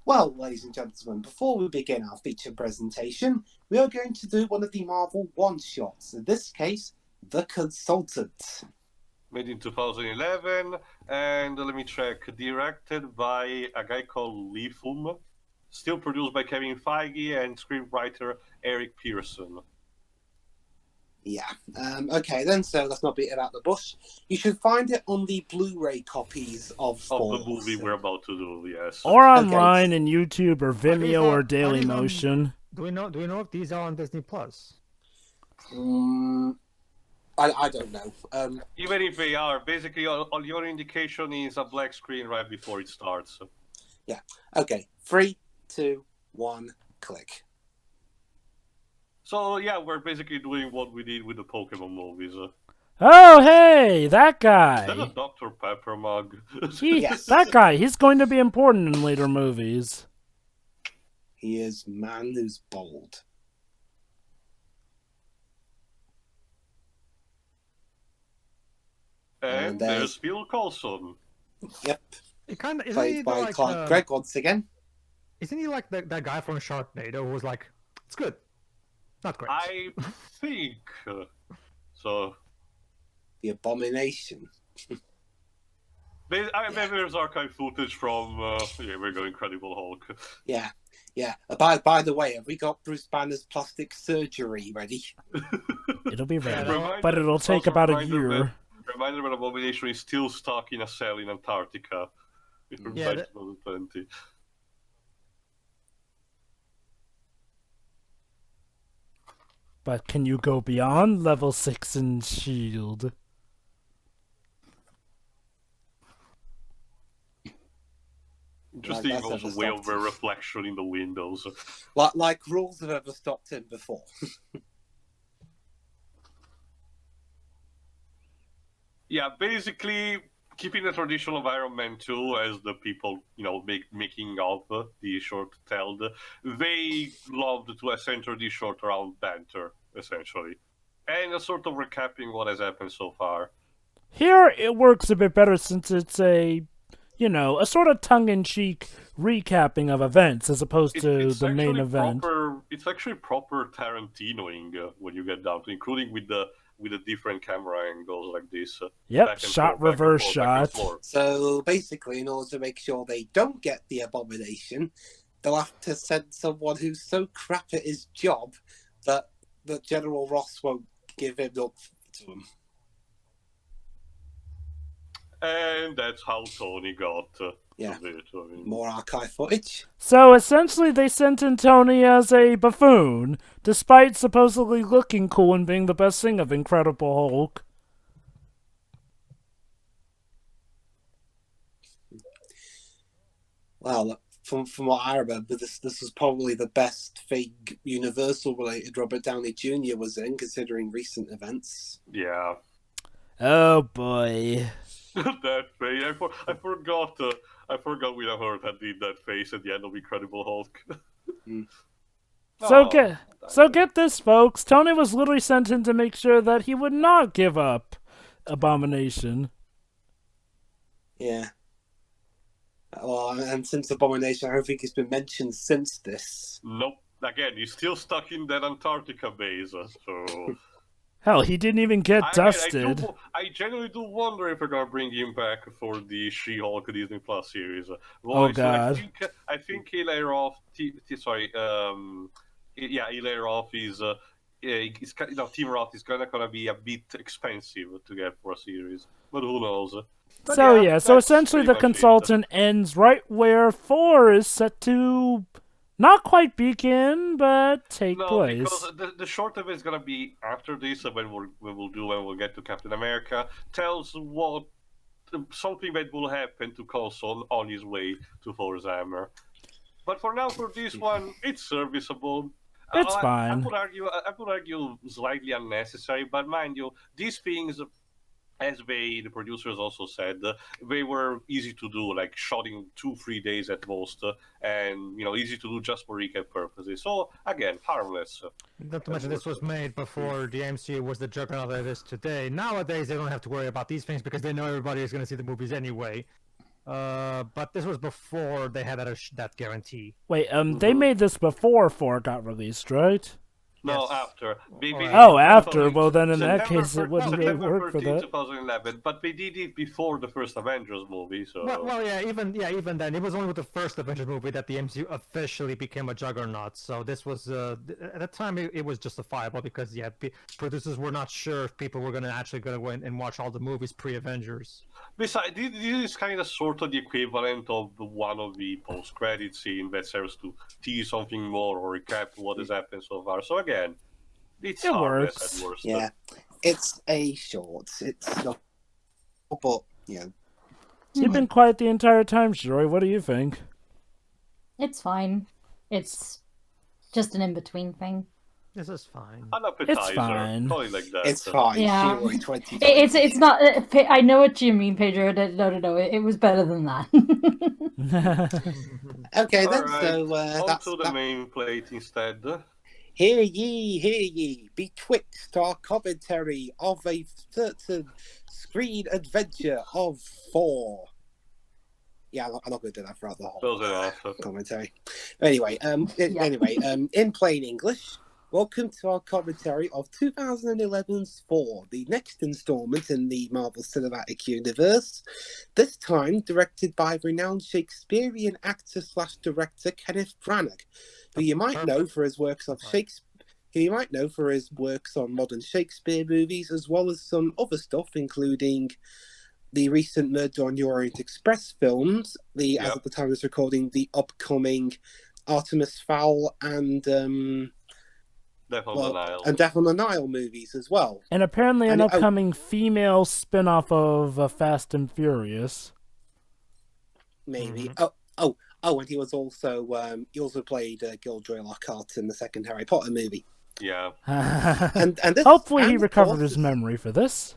Well, ladies and gentlemen, before we begin our feature presentation, we are going to do one of the Marvel one-shots, in this case, The Consultant. Made in 2011, and let me check, directed by a guy called Lee Fum, still produced by Kevin Feige and screenwriter Eric Pearson. Yeah, okay then, so let's not beat about the bush. You should find it on the Blu-ray copies of Thor. The movie we're about to do, yes. Or online in YouTube or Vimeo or Dailymotion. Do we know if these are on Disney Plus? I don't know. Even if they are, basically all your indication is a black screen right before it starts. Yeah, okay. 3, 2, 1, click. So yeah, we're basically doing what we did with the Pokemon movies. Oh, hey, that guy. Is that a Dr. Pepper mug? Yes. That guy, he's going to be important in later movies. He is man who's bold. And there's Phil Coulson. Yep. It kind of Played by Clark Gregg once again. Isn't he like that guy from Sharknado who was like, it's good, not great? I think so. The Abomination. Maybe there's archive footage from we're going Incredible Hulk. Yeah. By the way, have we got Bruce Banner's plastic surgery ready? It'll be ready, but it'll take about a year. Reminder that Abomination is still stuck in a cell in Antarctica. Yeah, 2020. But can you go beyond level 6 in S.H.I.E.L.D.? Interesting, Like also way over reflection in the windows. Like rules have ever stopped him before. Yeah, basically keeping the tradition of Iron Man 2 as the people, making of the short told. They loved to center the short around banter, essentially. And a sort of recapping what has happened so far. Here it works a bit better since it's a sort of tongue-in-cheek recapping of events as opposed to the main event. It's actually proper Tarantinoing when you get down to, including with the different camera angles like this. Yep, shot, reverse shot. So basically, in order to make sure they don't get the Abomination, they'll have to send someone who's so crap at his job that General Ross won't give him up to him. And that's how Tony got More archive footage. So essentially they sent in Tony as a buffoon, despite supposedly looking cool and being the best thing of Incredible Hulk. Well, from what I remember, this was probably the best thing Universal-related Robert Downey Jr. was in, considering recent events. Yeah. Oh boy. That face. I forgot Willa Hurt had did that face at the end of Incredible Hulk. So get this, folks. Tony was literally sent in to make sure that he would not give up Abomination. Yeah. Well, and since Abomination, I don't think it's been mentioned since this. Nope. Again, he's still stuck in that Antarctica base, so... Hell, he didn't even get dusted. I genuinely do wonder if they're gonna bring him back for the She-Hulk Disney Plus series. Oh God! I think Hilaire off. Hilaire off is. Team Roth is gonna be a bit expensive to get for a series, but who knows? So essentially, the Consultant ends right where Thor is set to. Not quite begin, but take place. Because the short of it is gonna be after this, when we'll get to Captain America. Tells something that will happen to Coulson on his way to Thor's hammer. But for now, for this one, it's serviceable. It's fine. I would argue slightly unnecessary, but mind you, these things, as the producers also said, they were easy to do, like shot in 2-3 days at most, and easy to do just for recap purposes. So again, harmless. Not to mention this was made before the MCU was the juggernaut it is today. Nowadays they don't have to worry about these things because they know everybody is going to see the movies anyway. But this was before they had that guarantee. Wait, they made this before 4 got released, right? No, Yes. after. Oh, after. Well, then in that September case, it wouldn't really September work for 13, that. 2011, but they did it before the first Avengers movie, so... Well, yeah, even then, it was only with the first Avengers movie that the MCU officially became a juggernaut. So this was at the time it was justifiable because producers were not sure if people were gonna go in and watch all the movies pre-Avengers. Besides, this is kind of sort of the equivalent of one of the post-credit scene that serves to tease something more or recap what has happened so far. So again, it's It harmless works. at worst. Yeah, it's a short. It's not, but You've been quiet the entire time, Joy. What do you think? It's fine. It's just an in-between thing. This is fine. An appetizer. It's fine. Call it like that. it's fine. Yeah. Sure, 20. It's not. I know what you mean, Pedro. No. It was better than that. Okay, then. Alright, So on that's to the that. main plate instead. Hear ye, betwixt our commentary of a certain screen adventure of Thor. Yeah, I'm not going to do that throughout the whole Close enough. commentary. Anyway, in plain English, welcome to our commentary of 2011's Thor, the next installment in the Marvel Cinematic Universe. This time directed by renowned Shakespearean actor/director Kenneth Branagh, who you might know for his works on modern Shakespeare movies, as well as some other stuff, including the recent Murder on the Orient Express films, as at the time of this recording, the upcoming Artemis Fowl and Death on the Nile. and Death on the Nile movies as well. And apparently an And- upcoming female spin-off of Fast and Furious. Maybe. And he also played Gilderoy Lockhart in the second Harry Potter movie. Yeah. And this, Hopefully he and of recovered course his this- memory for this.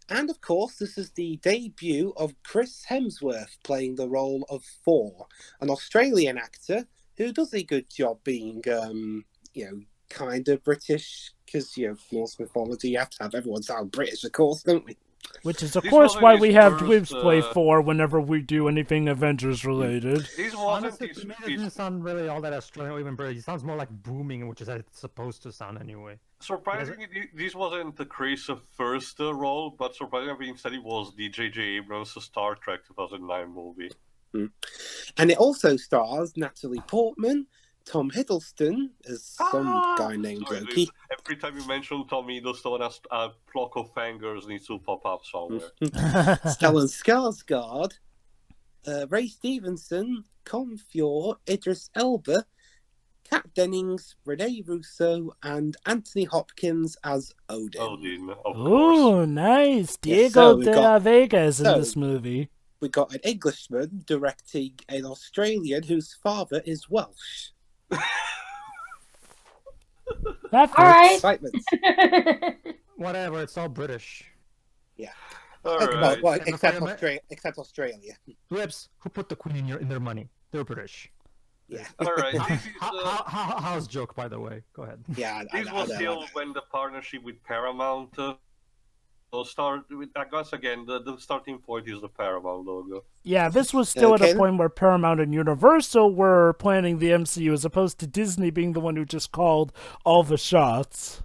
And of course, this is the debut of Chris Hemsworth playing the role of Thor, an Australian actor who does a good job being, kind of British, because, Norse mythology, you have to have everyone sound British, of course, don't we? Which is, of This course, wasn't why his we have first, Dwibs play Thor whenever we do anything Avengers-related. This wasn't Honestly, his... to me, it doesn't sound really all that Australian or even British. It sounds more like booming, which is how it's supposed to sound anyway. Surprisingly, this wasn't Chris' first role, but surprisingly, instead it was the J.J. Abrams' Star Trek 2009 movie. And it also stars Natalie Portman, Tom Hiddleston as some guy named Sorry, Loki, every time you mention Tom Hiddleston, a flock of fangirls needs to pop up somewhere. Stellan Skarsgård, Ray Stevenson, Colm Feore, Idris Elba, Kat Dennings, Rene Russo, and Anthony Hopkins as Odin. Odin, of course. Ooh, nice. Diego so we've de got- la Vega is in so- this movie. We got an Englishman directing an Australian whose father is Welsh. That All right. Excitement. Whatever, it's all British. All Well, right. well, And except, before you except Australia. Whips, who put the Queen in their money? They're British. Yeah. All right. This is, How's joke, by the way? Go ahead. Yeah, I this know, was I still know. when the partnership with Paramount start. I guess again, the starting point is the Paramount logo. Yeah, this was still at Okay. a point where Paramount and Universal were planning the MCU as opposed to Disney being the one who just called all the shots.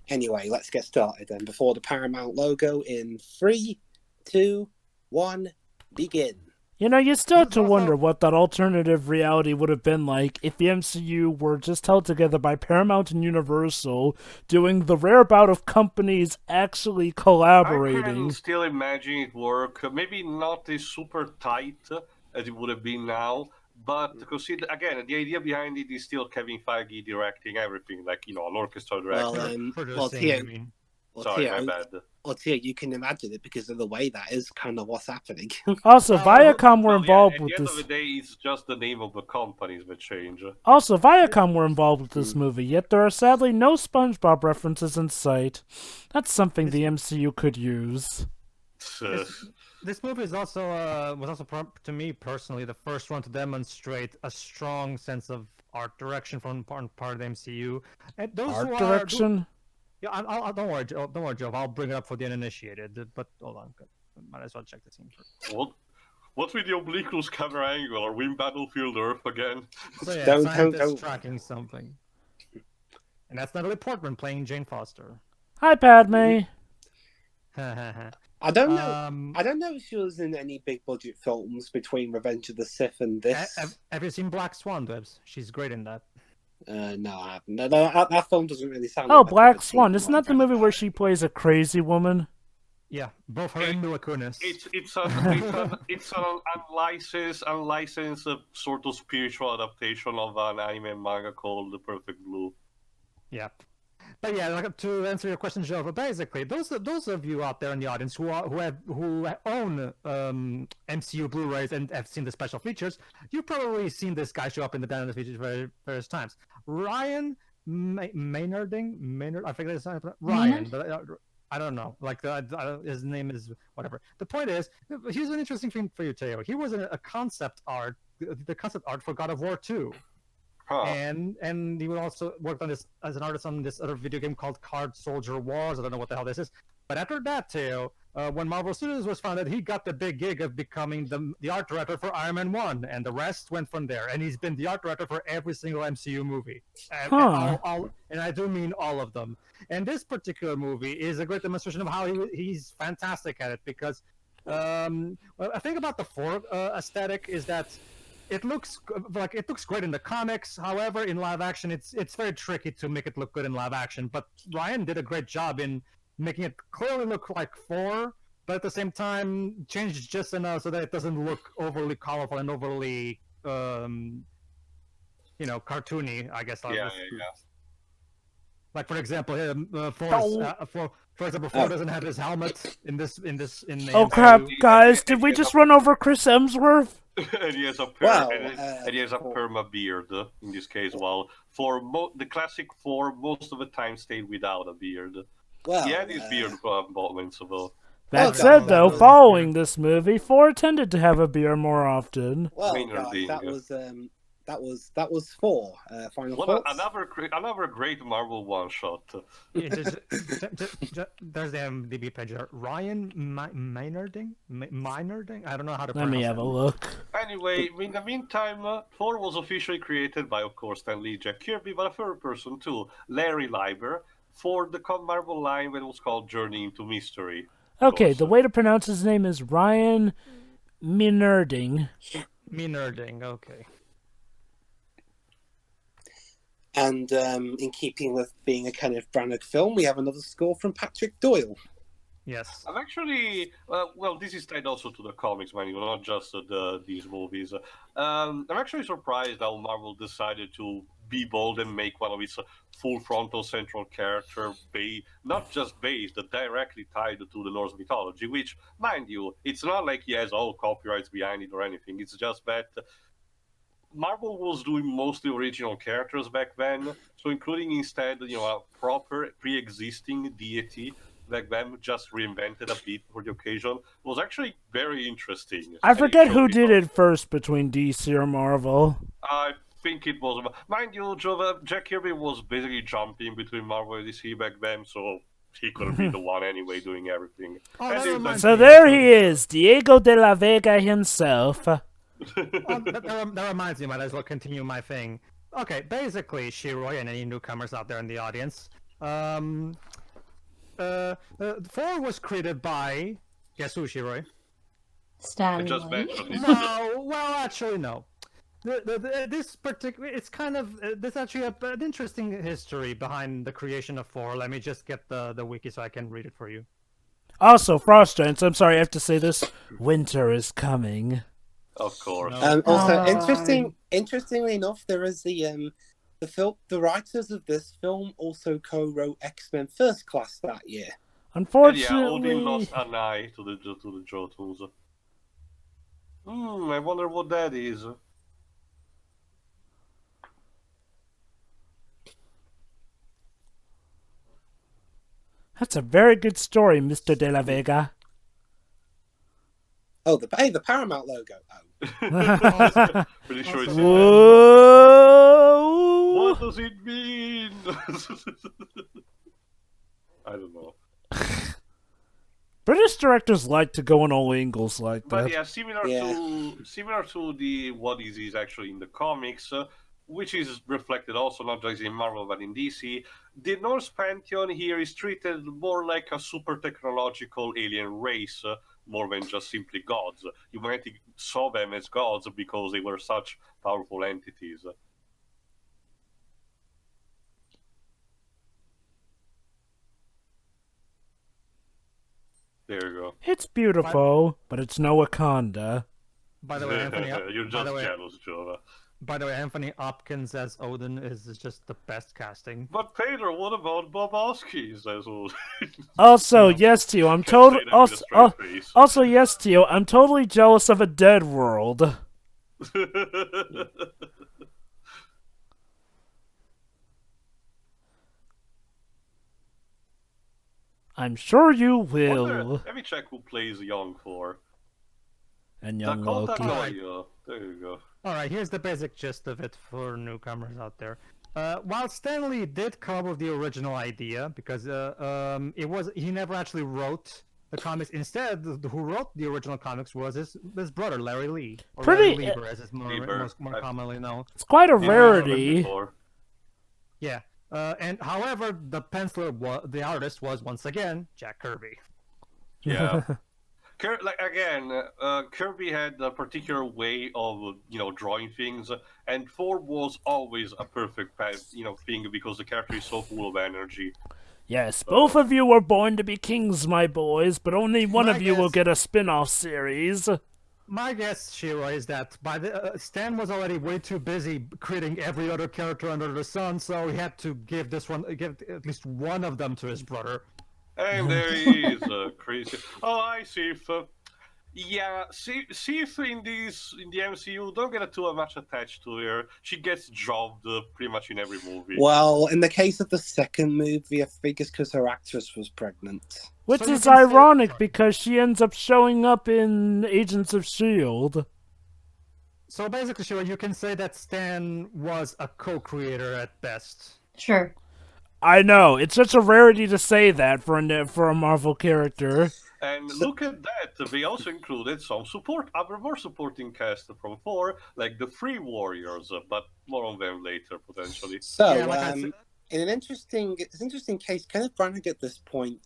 Anyway, let's get started then. Before the Paramount logo in 3, 2, 1, begin. You know, you still have to Also- wonder what that alternative reality would have been like if the MCU were just held together by Paramount and Universal, doing the rare bout of companies actually I collaborating. can still imagine it work. Maybe not as super tight as it would have been now, but consider again the idea behind it is still Kevin Feige directing everything, like an orchestra director. Theo, you can imagine it because of the way that is kind of what's happening. Also, Viacom were Well, involved at with the end this. of the day, it's just the name of the companies that change. Also, Viacom were involved with this movie, yet there are sadly no SpongeBob references in sight. That's something the MCU could use. This movie is also was also to me personally the first one to demonstrate a strong sense of art direction from part of the MCU. And those Art who are, direction? Yeah, I'll don't worry, Joe. Don't worry, Joe. I'll bring it up for the uninitiated. But hold on, might as well check the scene first. What? What with the obliquous camera angle? Are we in Battlefield Earth again? So yeah, Don't- scientists tracking something. And that's Natalie Portman playing Jane Foster. Hi, Padme. I don't know. I don't know if she was in any big budget films between Revenge of the Sith and this. Have you seen Black Swan, Debs? She's great in that. No, I haven't. No, that film doesn't really sound. Oh, like I've Black ever seen Swan. Isn't one. that the movie where she plays a crazy woman? Yeah, both her and Mila Kunis. It's an unlicensed sort of spiritual adaptation of an anime manga called The Perfect Blue. Yeah. But yeah, like, to answer your question, Joe, but basically, those of you out there in the audience who own MCU Blu-rays and have seen the special features, you've probably seen this guy show up in the Dynamic features various times. Ryan Maynard, I forget his name. Ryan, but I don't know. Like his name is whatever. The point is, here's an interesting thing for you, Teo. He was a concept art, the concept art for God of War 2. Huh. And he would also worked on this as an artist on this other video game called Card Soldier Wars. I don't know what the hell this is. But after that, Teo, when Marvel Studios was founded, he got the big gig of becoming the art director for Iron Man 1, and the rest went from there. And he's been the art director for every single MCU movie. And I do mean all of them. And this particular movie is a great demonstration of how he's fantastic at it, because I think about the Thor aesthetic is that it looks great in the comics. However, in live action, it's very tricky to make it look good in live action. But Ryan did a great job in making it clearly look like Thor, but at the same time changed just enough so that it doesn't look overly colorful and overly, cartoony. I guess. Yeah. Like for example, Thor doesn't have his helmet in this. Oh crap, guys! Did we just run over Chris Hemsworth? And he has a perma beard in this case. Well, the classic Thor, most of the time stayed without a beard. Well, he had his beard moments though. That said, though, following this movie, Thor tended to have a beard more often. Well, guys, that was Thor. Final thoughts. Another great Marvel one shot. Yeah, there's the IMDb page. Ryan Maynarding? I don't know how to pronounce it. Let me have a look. Anyway, in the meantime, Thor was officially created by, of course, Stan Lee, Jack Kirby, but a third person too, Larry Lieber, for the Marvel line that was called Journey into Mystery. Okay, the way to pronounce his name is Ryan Maynarding. Maynarding, okay. And in keeping with being a Kenneth Branagh film, we have another score from Patrick Doyle. Yes. I'm actually, this is tied also to the comics, man, not just these movies. I'm actually surprised how Marvel decided to be bold and make one of its full frontal central character not just based, but directly tied to the Norse mythology, which, mind you, it's not like he has all copyrights behind it or anything. It's just that Marvel was doing mostly original characters back then, so including instead, a proper pre-existing deity back then, just reinvented a bit for the occasion, was actually very interesting. I forget who did it first between DC or Marvel. I think it was, mind you, Jack Kirby was basically jumping between Marvel and DC back then, so he couldn't be the one anyway doing everything. So there he is, Diego de la Vega himself. That reminds me, I might as well continue my thing. Okay, basically, Shiroi and any newcomers out there in the audience, Thor was created by, guess who, Shiroi? Stan I just Lee. mentioned No, well, actually, no. This particular, it's kind of, there's actually an interesting history behind the creation of Thor. Let me just get the wiki so I can read it for you. Also, Frost Giants, I'm sorry I have to say this, winter is coming. Of course. Interestingly enough, there is the writers of this film also co-wrote X-Men First Class that year. Unfortunately, Odin lost an eye to the Jotuns. I wonder what that is. That's a very good story, Mr. De La Vega. Oh, the Paramount logo. Oh. Pretty sure it's. Whoa! What does it mean? I don't know. British directors like to go on all angles like But that. yeah, similar to the what is actually in the comics, which is reflected also not just in Marvel but in DC. The Norse pantheon here is treated more like a super technological alien race, more than just simply gods. Humanity saw them as gods because they were such powerful entities. There you go. It's beautiful, but it's no Wakanda. By the way, Anthony. You're just jealous, Jova. By the way, Anthony Hopkins as Odin is just the best casting. But Pedro, what about Bob Hoskins as Odin? Also, yes, Tio, I'm totally also yes, Tio, I'm totally jealous of a dead world. I'm sure you will. Let me check who plays Young Thor. And young Dakota Loki. Noya. There you go. Alright, here's the basic gist of it for newcomers out there. While Stan Lee did come up with the original idea, because he never actually wrote the comics. Instead, who wrote the original comics was his brother, Larry Lee. Or Larry Lieber, as it's more commonly known. It's quite a rarity. Yeah. And however, the penciler, the artist was once again Jack Kirby. Yeah. Kirby had a particular way of drawing things, and Thor was always a perfect thing because the character is so full of energy. Yes, both of you were born to be kings, my boys, but only one of you will get a spin-off series. My guess, Shira, is that Stan was already way too busy creating every other character under the sun, so he had to give at least one of them to his brother. And there he is, crazy. Oh, I see. Sif in the MCU don't get too much attached to her. She gets jobbed pretty much in every movie. Well, in the case of the second movie, I think it's because her actress was pregnant. Which is ironic because she ends up showing up in Agents of S.H.I.E.L.D. So basically, Shira, you can say that Stan was a co-creator at best. Sure. I know, it's such a rarity to say that for a Marvel character. And look at that, they also included some more supporting cast from Thor, like the Free Warriors, but more on them later, potentially. So, in an interesting case, Kenneth Branagh at this point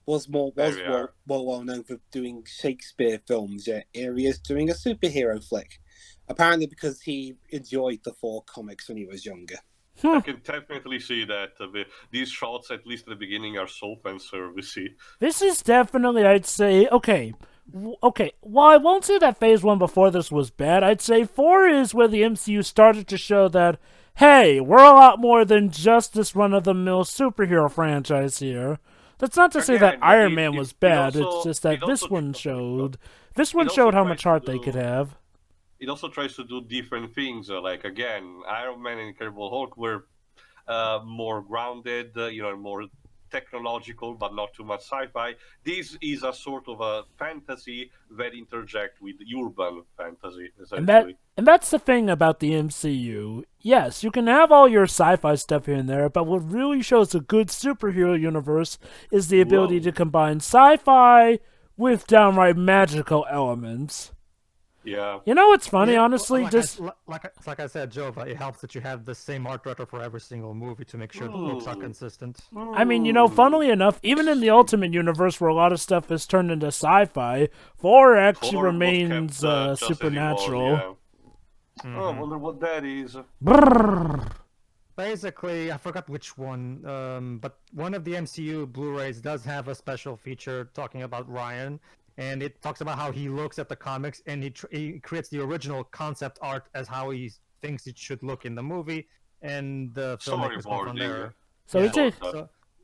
was more well known for doing Shakespeare films, yet here he is doing a superhero flick. Apparently because he enjoyed the Thor comics when he was younger. I can definitely see that. These shots, at least at the beginning, are so fan-servicey. This is definitely, I'd say, okay. Well, I won't say that Phase 1 before this was bad. I'd say 4 is where the MCU started to show that, hey, we're a lot more than just this run-of-the-mill superhero franchise here. That's not to say that Iron Man was bad. It's just that this one showed how much heart they could have. It also tries to do different things. Like, again, Iron Man and Incredible Hulk were more grounded, more technological, but not too much sci-fi. This is a sort of a fantasy that interject with urban fantasy, essentially. And that's the thing about the MCU. Yes, you can have all your sci-fi stuff here and there, but what really shows a good superhero universe is the ability to combine sci-fi with downright magical elements. Yeah. You know what's funny, honestly? Like I said, Jova, it helps that you have the same art director for every single movie to make sure the looks are consistent. I mean, funnily enough, even in the Ultimate Universe where a lot of stuff is turned into sci-fi, Thor actually remains supernatural. Oh, I wonder what that is. Brrr. Basically, I forgot which one, but one of the MCU Blu-rays does have a special feature talking about Ryan. And it talks about how he looks at the comics, and he creates the original concept art as how he thinks it should look in the movie, and the filmmakers go from there.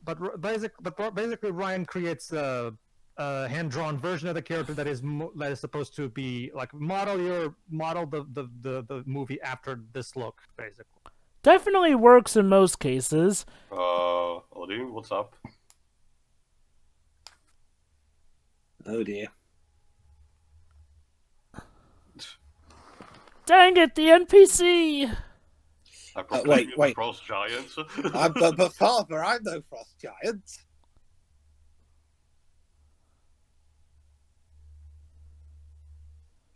But basically, Ryan creates a hand-drawn version of the character that is supposed to be like model the movie after this look, basically. Definitely works in most cases. Odin, what's up? Oh dear. Dang it, the NPC! Wait. Frost Giants? But Father, I'm no Frost Giant.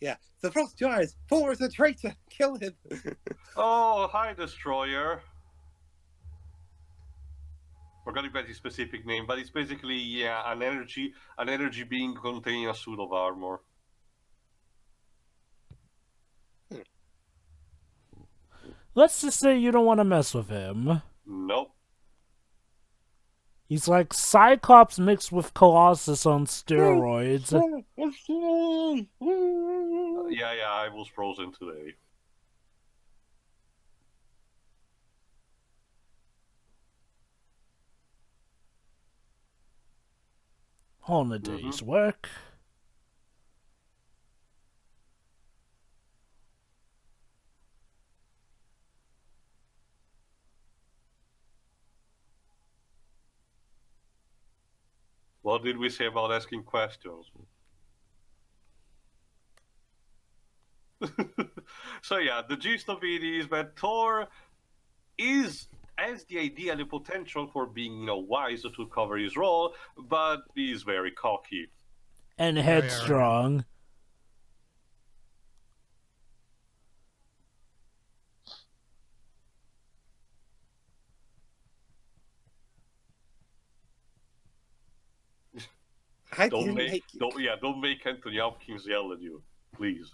Yeah, the Frost Giants. Thor is a traitor. Kill him. Oh, hi, Destroyer. Forgot about his specific name, but it's basically an energy being containing a suit of armor. Let's just say you don't want to mess with him. Nope. He's like Cyclops mixed with Colossus on steroids. Yeah, I was frozen today. On a day's work. What did we say about asking questions? So yeah, the gist of it is that Thor has the idea and the potential for being, wise to cover his role, but he's very cocky. And headstrong. Don't make Anthony Hopkins yell at you, please.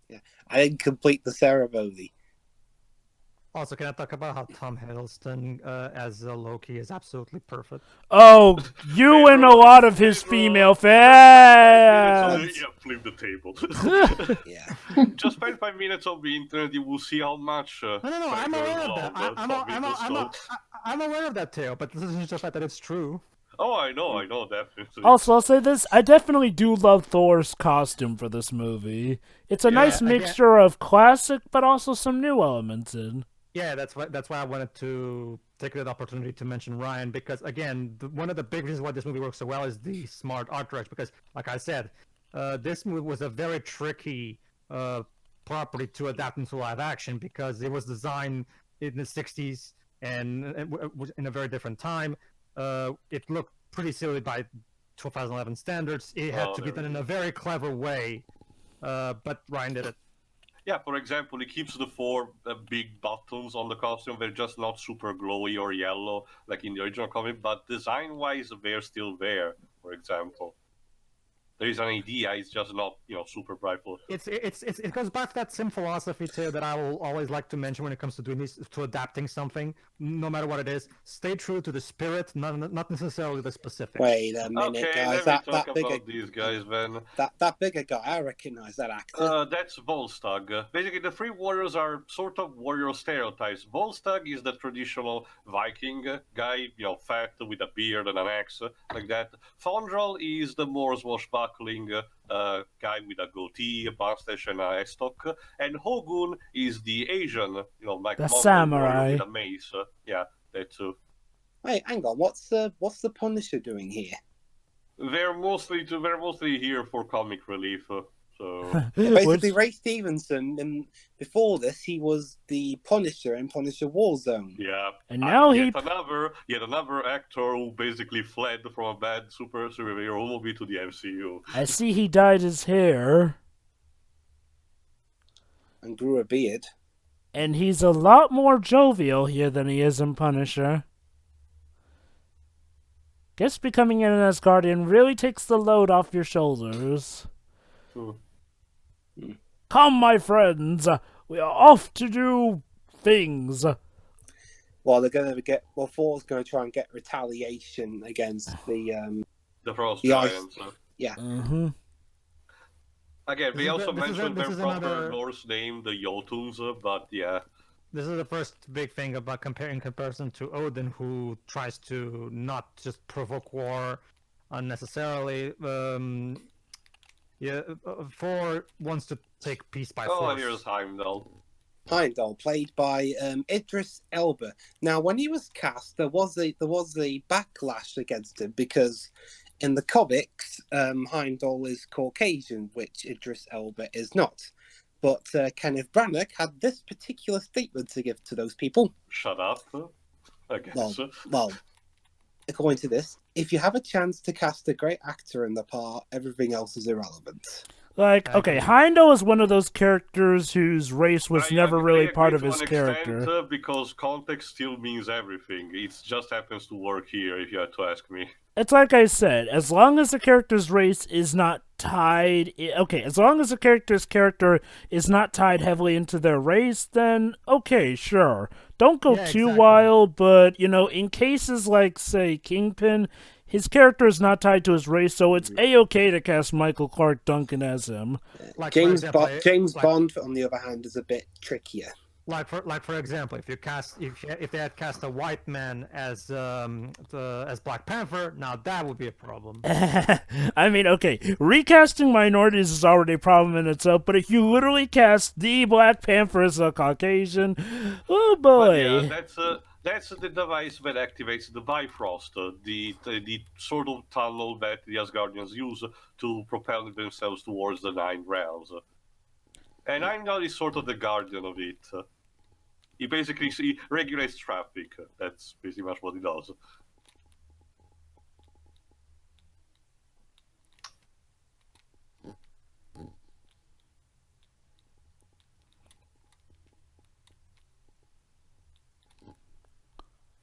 Yeah, I didn't complete the ceremony. Also, can I talk about how Tom Hiddleston as Loki is absolutely perfect? Oh, you and a lot of his female fans! Yeah, flip the table. Yeah. Just spend 5 minutes on the internet, you will see how much. No, I'm aware of that. I'm aware of that tale, but this isn't just the fact that it's true. Oh, I know, definitely. Also, I'll say this, I definitely do love Thor's costume for this movie. It's a nice mixture of classic, but also some new elements in. Yeah, that's why I wanted to take the opportunity to mention Ryan, because again, one of the big reasons why this movie works so well is the smart art direction, because like I said, this movie was a very tricky property to adapt into live action, because it was designed in the 60s and in a very different time. It looked pretty silly by 2011 standards. It had to be done in a very clever way, but Ryan did it. Yeah, for example, he keeps the 4 big buttons on the costume. They're just not super glowy or yellow like in the original comic, but design-wise, they're still there, for example. There is an idea, it's just not, super prideful. It goes back to that same philosophy too that I will always like to mention when it comes to doing this, to adapting something, no matter what it is. Stay true to the spirit, not necessarily the specifics. Wait a minute, Okay, guys. let me talk That bigger about these guys then. that bigger guy, I recognize that actor. That's Volstagg. Basically, the 3 warriors are sort of warrior stereotypes. Volstagg is the traditional Viking guy, fat with a beard and an axe, like that. Fondral is the more swashbuckling guy with a goatee, a mustache, and a estoc. And Hogun is the Asian, like the Mongol samurai warrior with a mace. Yeah, that too. Wait, hang on. What's the Punisher doing here? They're mostly here for comic relief. So Basically, Ray Stevenson, and before this, he was the Punisher in Punisher Warzone. yeah, and now yet another actor who basically fled from a bad superhero movie to the MCU. I see he dyed his hair. And grew a beard. And he's a lot more jovial here than he is in Punisher. Guess becoming an Asgardian really takes the load off your shoulders. Come, my friends, we are off to do things. Well, they're going to Thor's going to try and get retaliation against the Frost Giants. Yeah. Mm-hmm. Again, we also mentioned their proper Norse name, the Jotuns, but yeah. This is the first big thing about comparison to Odin, who tries to not just provoke war unnecessarily. Thor wants to take peace by force. Oh, here's Heimdall. Heimdall, played by Idris Elba. Now, when he was cast, there was a backlash against him because in the comics, Heimdall is Caucasian, which Idris Elba is not. But Kenneth Branagh had this particular statement to give to those people. Shut up, I guess. Well, according to this, if you have a chance to cast a great actor in the part, everything else is irrelevant. Like, I okay, agree. Heimdall is one of those characters whose race was never really I part agree of to his an character. extent, because context still means everything. It just happens to work here, if you had to ask me. It's like I said, as long as the character's race is not tied... Okay, as long as the character's character is not tied heavily into their race, then okay, sure. Don't go Yeah, too exactly. wild, but, you know, in cases like, say, Kingpin, his character is not tied to his race, so it's A-okay to cast Michael Clark Duncan as him. Like for James, example, James like, Bond, on the other hand, is a bit trickier. Like for example, if they had cast a white man as Black Panther, now that would be a problem. I mean, okay, recasting minorities is already a problem in itself, but if you literally cast the Black Panther as a Caucasian, oh boy. But yeah, that's the device that activates the Bifrost, the sort of tunnel that the Asgardians use to propel themselves towards the Nine Realms. And Heimdall is sort of the guardian of it. He basically regulates traffic. That's pretty much what he does.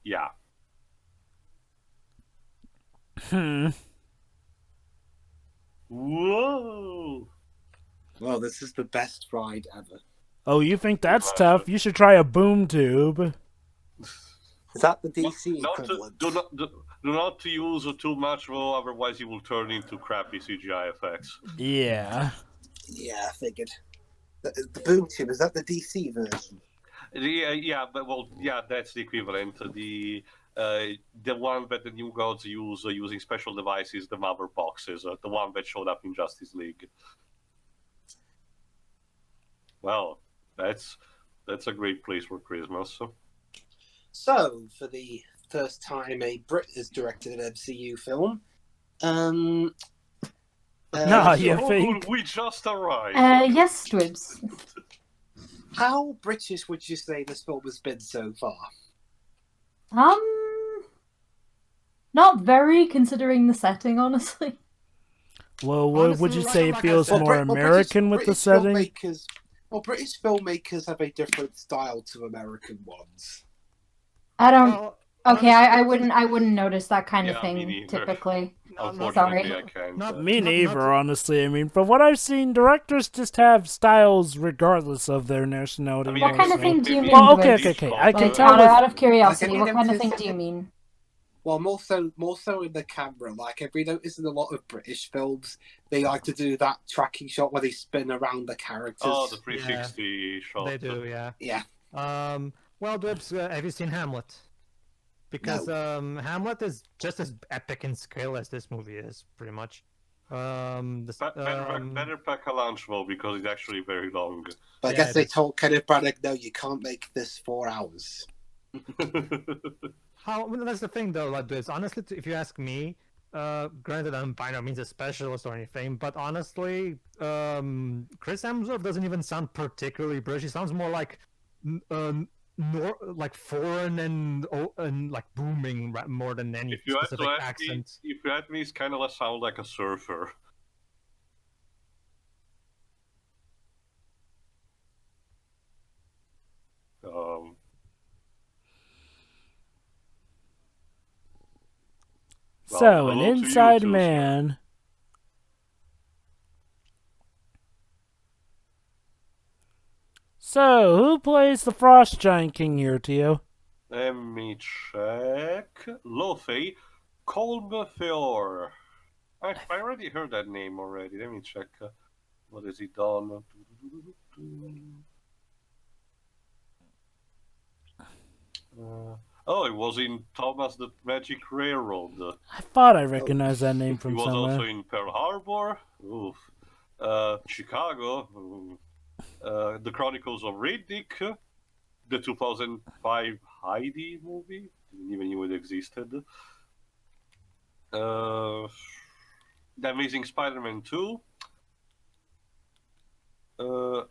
Yeah. Whoa! Well, this is the best ride ever. Oh, you think that's tough? You should try a boom tube. Is that the DC Not to, equivalent? do not use too much, though, otherwise you will turn into crappy CGI effects. Yeah. Yeah, I figured. The boom tube, is that the DC version? That's the equivalent. The one that the New Gods use using special devices, the mother boxes, the one that showed up in Justice League. Well, that's a great place for Christmas. So, for the first time a Brit has directed an MCU film, You think? We just arrived. Yes, Dwibs. how British would you say this film has been so far? Not very, considering the setting, honestly. Well, what would you Honestly, say it like I feels said- more American with the setting? British filmmakers have a different style to American ones. I don't. Well, Okay, I honestly, wouldn't notice that kind of Yeah, me thing neither. typically. Unfortunately, Sorry. I can't. Me not neither, to- honestly. I mean, from what I've seen, directors just have styles regardless of their nationality. I mean, What kind of mostly. thing do you mean? Well, okay, Dwibs? I can Like, tell out with... of curiosity, Like, what kind of anything- thing do you mean? Well, more so in the camera. Like, if we notice in a lot of British films, they like to do that tracking shot where they spin around the characters. Oh, the 360 shot. They do, yeah. Yeah. Well, Dwibs, have you seen Hamlet? Because Hamlet is just as epic in scale as this movie is, pretty much. Better pack a lunch, though, because it's actually very long. But I Yeah, guess they it's- told Kenneth Branagh, no, you can't make this 4 hours. That's the thing, though, like this. Honestly, if you ask me, granted, I'm by no means a specialist or anything, but honestly, Chris Hemsworth doesn't even sound particularly British. He sounds more like, like foreign and like booming more than any If you had specific to ask accent. me, if you had me, it's kind of sound like a surfer. So, an hello to you inside too, sir. man. So, who plays the Frost Giant King here, Tio? Let me check. Lothei Kolbethor. I already heard that name already. Let me check. What has he done? It was in Thomas the Magic Railroad. I thought I recognized that name He from was somewhere. also in Pearl Harbor. Oof. Chicago. The Chronicles of Riddick. The 2005 Heidi movie. Didn't even knew it existed. The Amazing Spider-Man 2.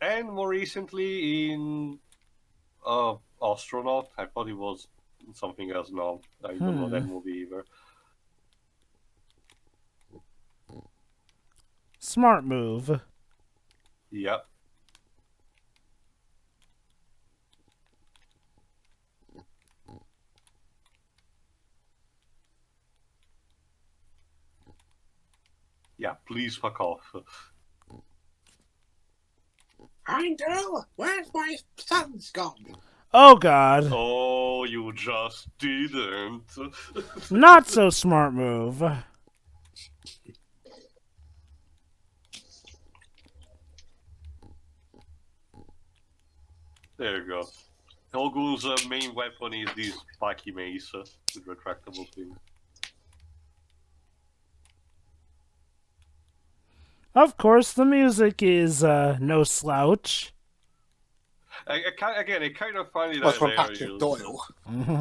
And more recently in Astronaut. I thought it was something else. No, I don't know that movie either. Smart move. Yep. Yeah, please fuck off. Heindel, where's my son's gone? Oh God. Oh, you just didn't. Not so smart move. There you go. Helgun's main weapon is this spiky mace with retractable thing. Of course, the music is no slouch. I kind of find it Was from hilarious. Patrick Doyle.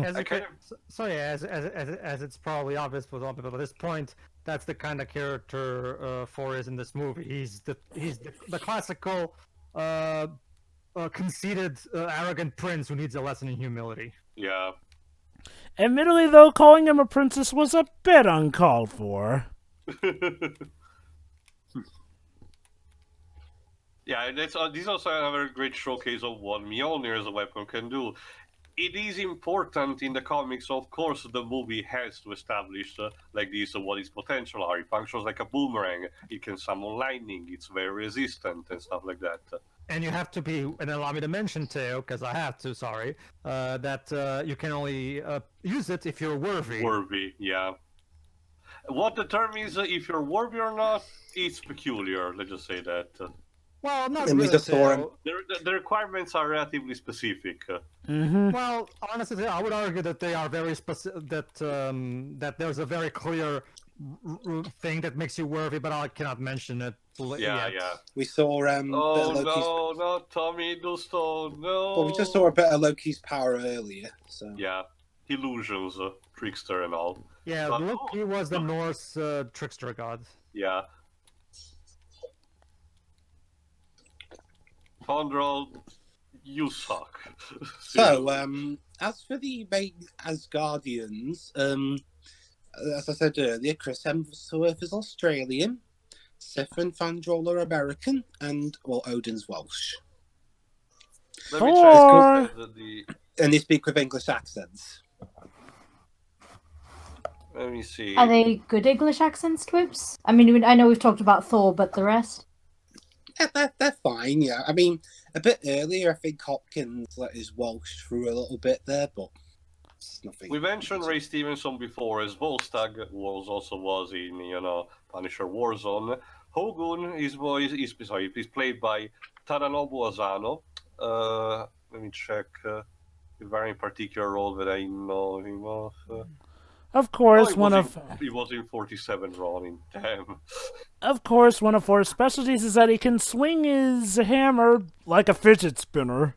As I you kind can, so yeah, as it's probably obvious with all people at this point, that's the kind of character Thor is in this movie. He's the classical conceited, arrogant prince who needs a lesson in humility. Yeah. Admittedly, though, calling him a princess was a bit uncalled for. Yeah, and this is also another great showcase of what Mjolnir as a weapon can do. It is important in the comics, of course, the movie has to establish like this what its potential are. It functions like a boomerang. It can summon lightning. It's very resistant and stuff like that. And you have to be, and allow me to mention too, because I have to, sorry, that you can only use it if you're worthy. Worthy, yeah. What determines if you're worthy or not, it's peculiar, let's just say that. Well, not And we really, just saw him. Theo. The requirements are relatively specific. Well, honestly, I would argue that they are very specific. That there's a very clear thing that makes you worthy, but I cannot mention it. Yeah, yet. yeah. We saw Oh Loki's. no, not Tommy Hiddleston, no. Well, we just saw a bit of Loki's power earlier, so. Yeah, illusions, trickster and all. Yeah, But- Loki was the Norse trickster god. Yeah. Fondral, you suck. So, as for the main Asgardians, as I said earlier, Chris Hemsworth is Australian, Sif and Fandral are American, and, well, Odin's Welsh. Let me Thor! check the. And they speak with English accents. Let me see. Are they good English accents, Twips? I mean, I know we've talked about Thor, but the rest? Yeah, they're fine, yeah. I mean, a bit earlier, I think Hopkins let his Welsh through a little bit there, but it's nothing. We mentioned Ray Stevenson before as Volstagg was in Punisher Warzone. Hogun is played by Tadanobu Asano. Let me check a very particular role that I know him of. Of course, He was in 47 Ronin. Damn. Of course, one of Thor's specialties is that he can swing his hammer like a fidget spinner.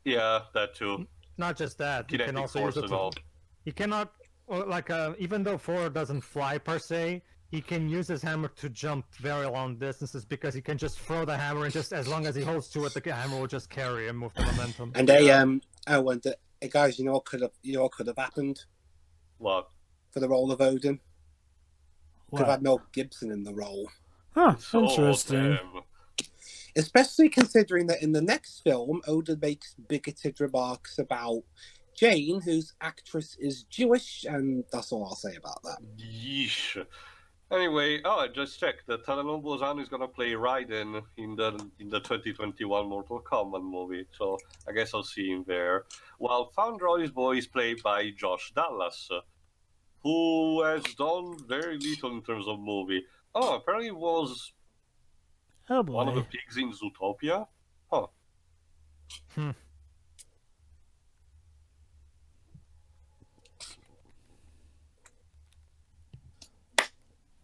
Yeah, that too. Not just that, you can Kinetic also force use it and all. He cannot, even though Thor doesn't fly per se, he can use his hammer to jump very long distances because he can just throw the hammer and just as long as he holds to it, the hammer will just carry and move the momentum. And guys, you know what could have happened What? for the role of Odin? Could have What? had Mel Gibson in the role. Huh, So interesting. damn. Especially considering that in the next film, Odin makes bigoted remarks about Jane, whose actress is Jewish, and that's all I'll say about that. Yeesh. Anyway, I just checked that Tadanobu Asano is gonna play Raiden in the 2021 Mortal Kombat movie, so I guess I'll see him there. While Foundroy's boy is played by Josh Dallas, who has done very little in terms of movie. Oh, apparently he was Oh one of the boy. pigs in Zootopia. Huh.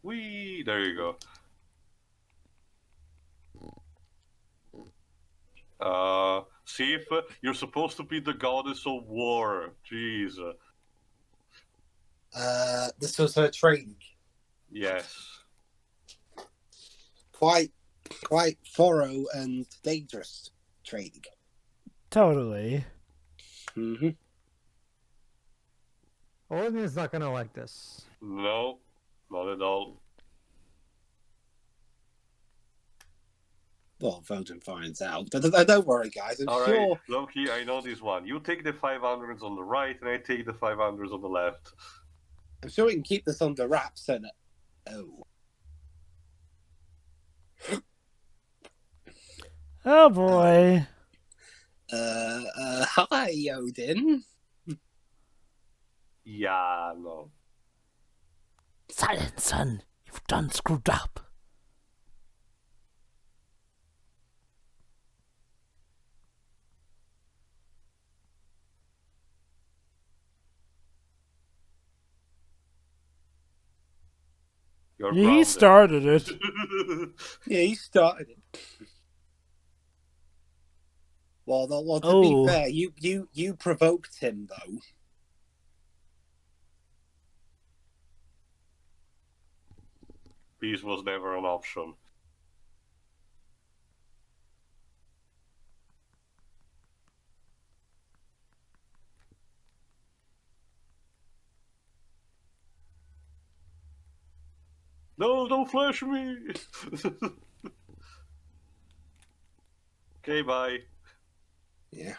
Wee, there you go. Sif, you're supposed to be the goddess of war. Jeez. This was her training. Yes. Quite thorough and dangerous training. Totally. Mm-hmm. Odin is not gonna like this. No, not at all. Well, Odin finds out. Don't worry, guys. I'm All right, sure. Loki, I know this one. You take the 500s on the right, and I take the 500s on the left. I'm sure we can keep this under wraps. And oh, Oh boy. Hi, Odin. Yeah, no. Silence, son. You've done screwed up. You're He grounded. started it. Yeah, he started it. Well, to Oh. be fair, you provoked him though. Peace was never an option. No, don't flash me! Okay, bye. Yeah.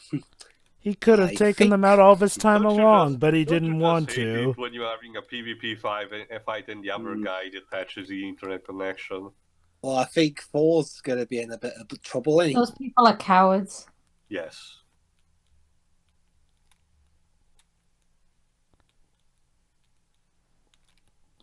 He could have I taken think- them out all this time Don't you along, just- but he don't you didn't just want hate to. it when you're having a PvP fight and the other guy detaches the internet connection? Well, I think Thor's going to be in a bit of trouble anyway. Those people are cowards. Yes.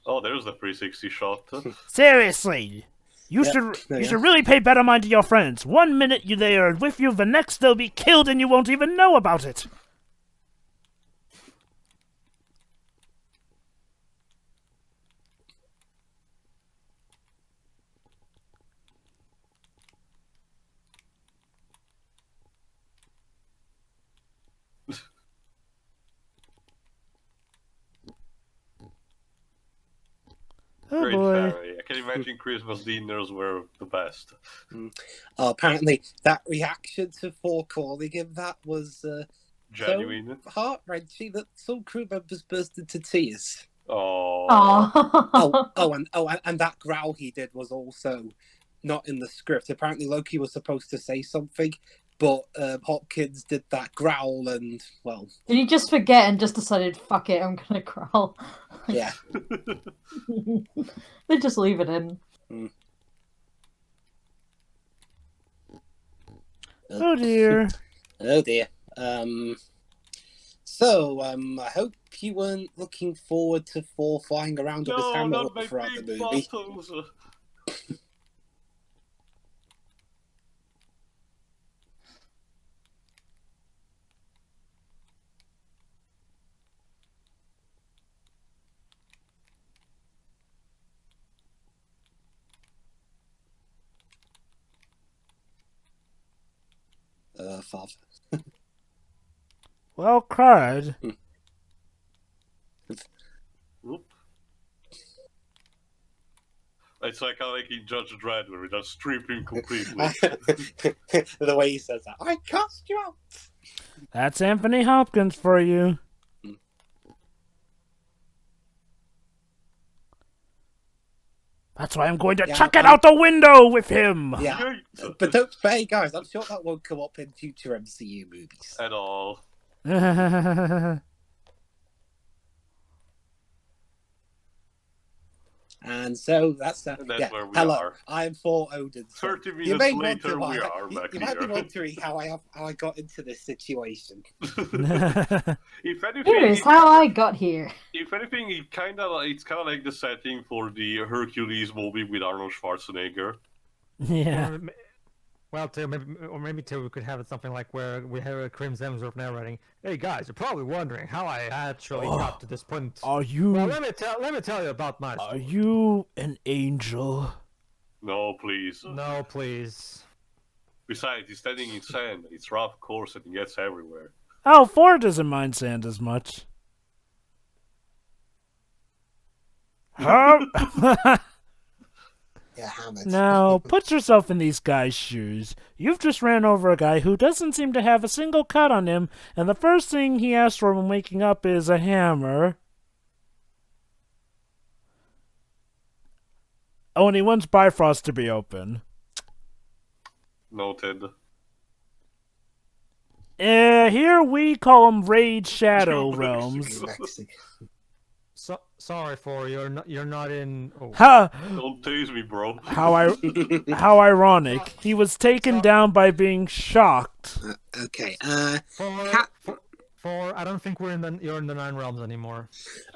Oh, there's the 360 shot. Seriously, you Yep, should there you you should are. really pay better mind to your friends. One minute they are with you, the next they'll be killed and you won't even know about it. Oh Great boy. family. I can imagine Christmas dinners were the best. Apparently, that reaction to Thor calling him that was Genuine. so heart-wrenching that some crew members burst into tears. Oh. And that growl he did was also not in the script. Apparently, Loki was supposed to say something, but Hopkins did that growl, and well, Did he just forget and just decided, fuck it, I'm gonna growl? yeah. They just leave it in. Oh dear. Oh dear. So, I hope you weren't looking forward to Thor flying around with his No, hammer not my throughout the big movie. buttons. Father. Well cried. Whoop. It's like in Judge Dredd where we just strip him completely. The way he says that, I cast you out. That's Anthony Hopkins for you. That's why I'm going to chuck it out the window with him. Yeah, but don't, hey guys, I'm sure that won't come up in future MCU movies. At all. And so that's That's yeah. where we Hello, are. I'm for Odin. 30 You minutes may later, wonder we why- are back you might be here. wondering how I got into this situation. If anything, Here is how I got here. if anything, it's kind of like the setting for the Hercules movie with Arnold Schwarzenegger. Yeah. Well, maybe too, we could have something like where we have Chris Hemsworth narrating. Hey guys, you're probably wondering how I actually got to this point. Are you Well, let me tell you about my. are you an angel? No, please. No, please. Besides, he's standing in sand. It's rough course and it gets everywhere. Oh, Thor doesn't mind sand as much. Huh? Yeah, Hammett. Now, put yourself in these guys' shoes. You've just ran over a guy who doesn't seem to have a single cut on him, and the first thing he asks for when waking up is a hammer. Oh, and he wants Bifrost to be open. Noted. Here we call them Raid Shadow Realms. Mexican. So, sorry for you're not in. Oh. Ha! Don't tase me, bro. How ironic. He was taken down by being shocked. Okay. For I don't think you're in the 9 realms anymore.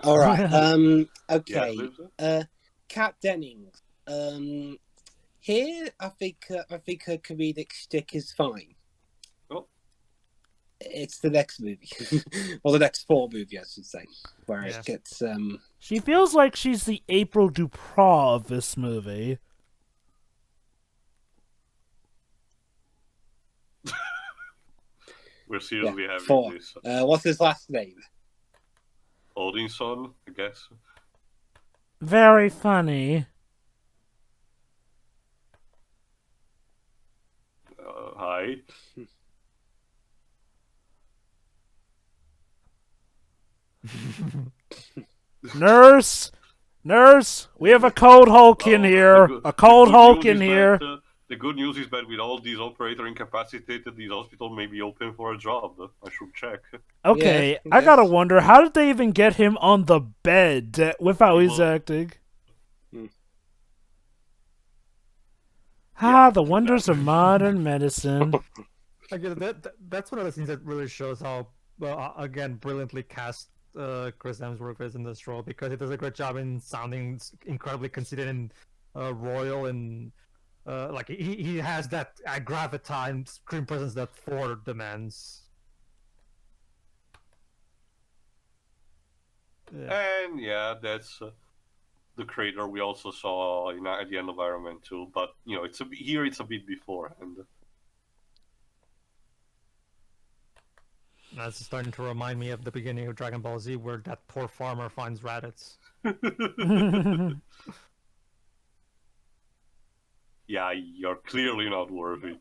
All right. Okay. Yeah, Kat Dennings. Here, I think her comedic shtick is fine. Oh. It's the next movie, or the next 4 movie, I should say, where Yeah. it gets. She feels like she's the April Duprat of this movie. We're seriously having 4. this. What's his last name? Odin's son, I guess. Very funny. Hi. Nurse, we have a cold Hulk in here. A cold Hulk in here. The good news is that with all these operator incapacitated, these hospitals may be open for a job. I should check. Okay, Yeah, I gotta yes. wonder, how did they even get him on the bed with how he's acting? The wonders of modern medicine. Again, that's one of the things that really shows how, again, brilliantly cast Chris Hemsworth is in this role, because he does a great job in sounding incredibly conceited and royal, and like he has that gravitas and screen presence that Thor demands. Yeah. And yeah, that's the crater we also saw at the end of Iron Man 2. But it's a bit beforehand. That's starting to remind me of the beginning of Dragon Ball Z, where that poor farmer finds rabbits. Yeah, you're clearly not worthy.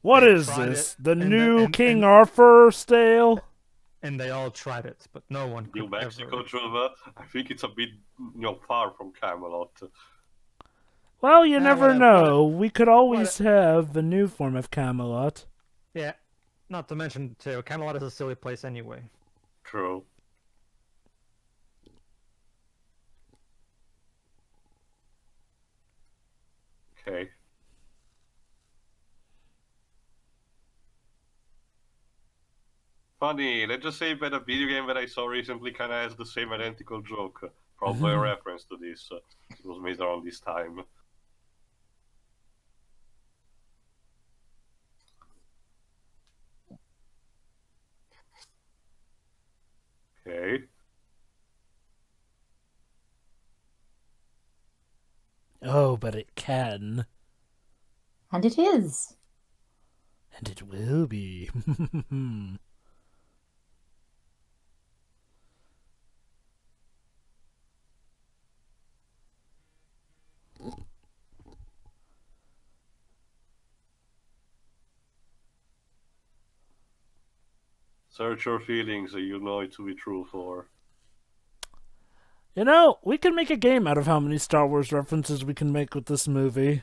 What They is tried this? it, The and new and- King and- Arthur style? And they all tried it, but no one could New Mexico, ever. Trova. I think it's a bit far from Camelot. Well, you never whatever. know. We could always have the new form of Camelot. Yeah, not to mention too, Camelot is a silly place anyway. True. Okay. Funny, let's just say that a video game that I saw recently kind of has the same identical joke. Probably a reference to this. It was made around this time. Okay. Oh, but it can. And it is. And it will be. Search your feelings, you know it to be true for. You know, we can make a game out of how many Star Wars references we can make with this movie.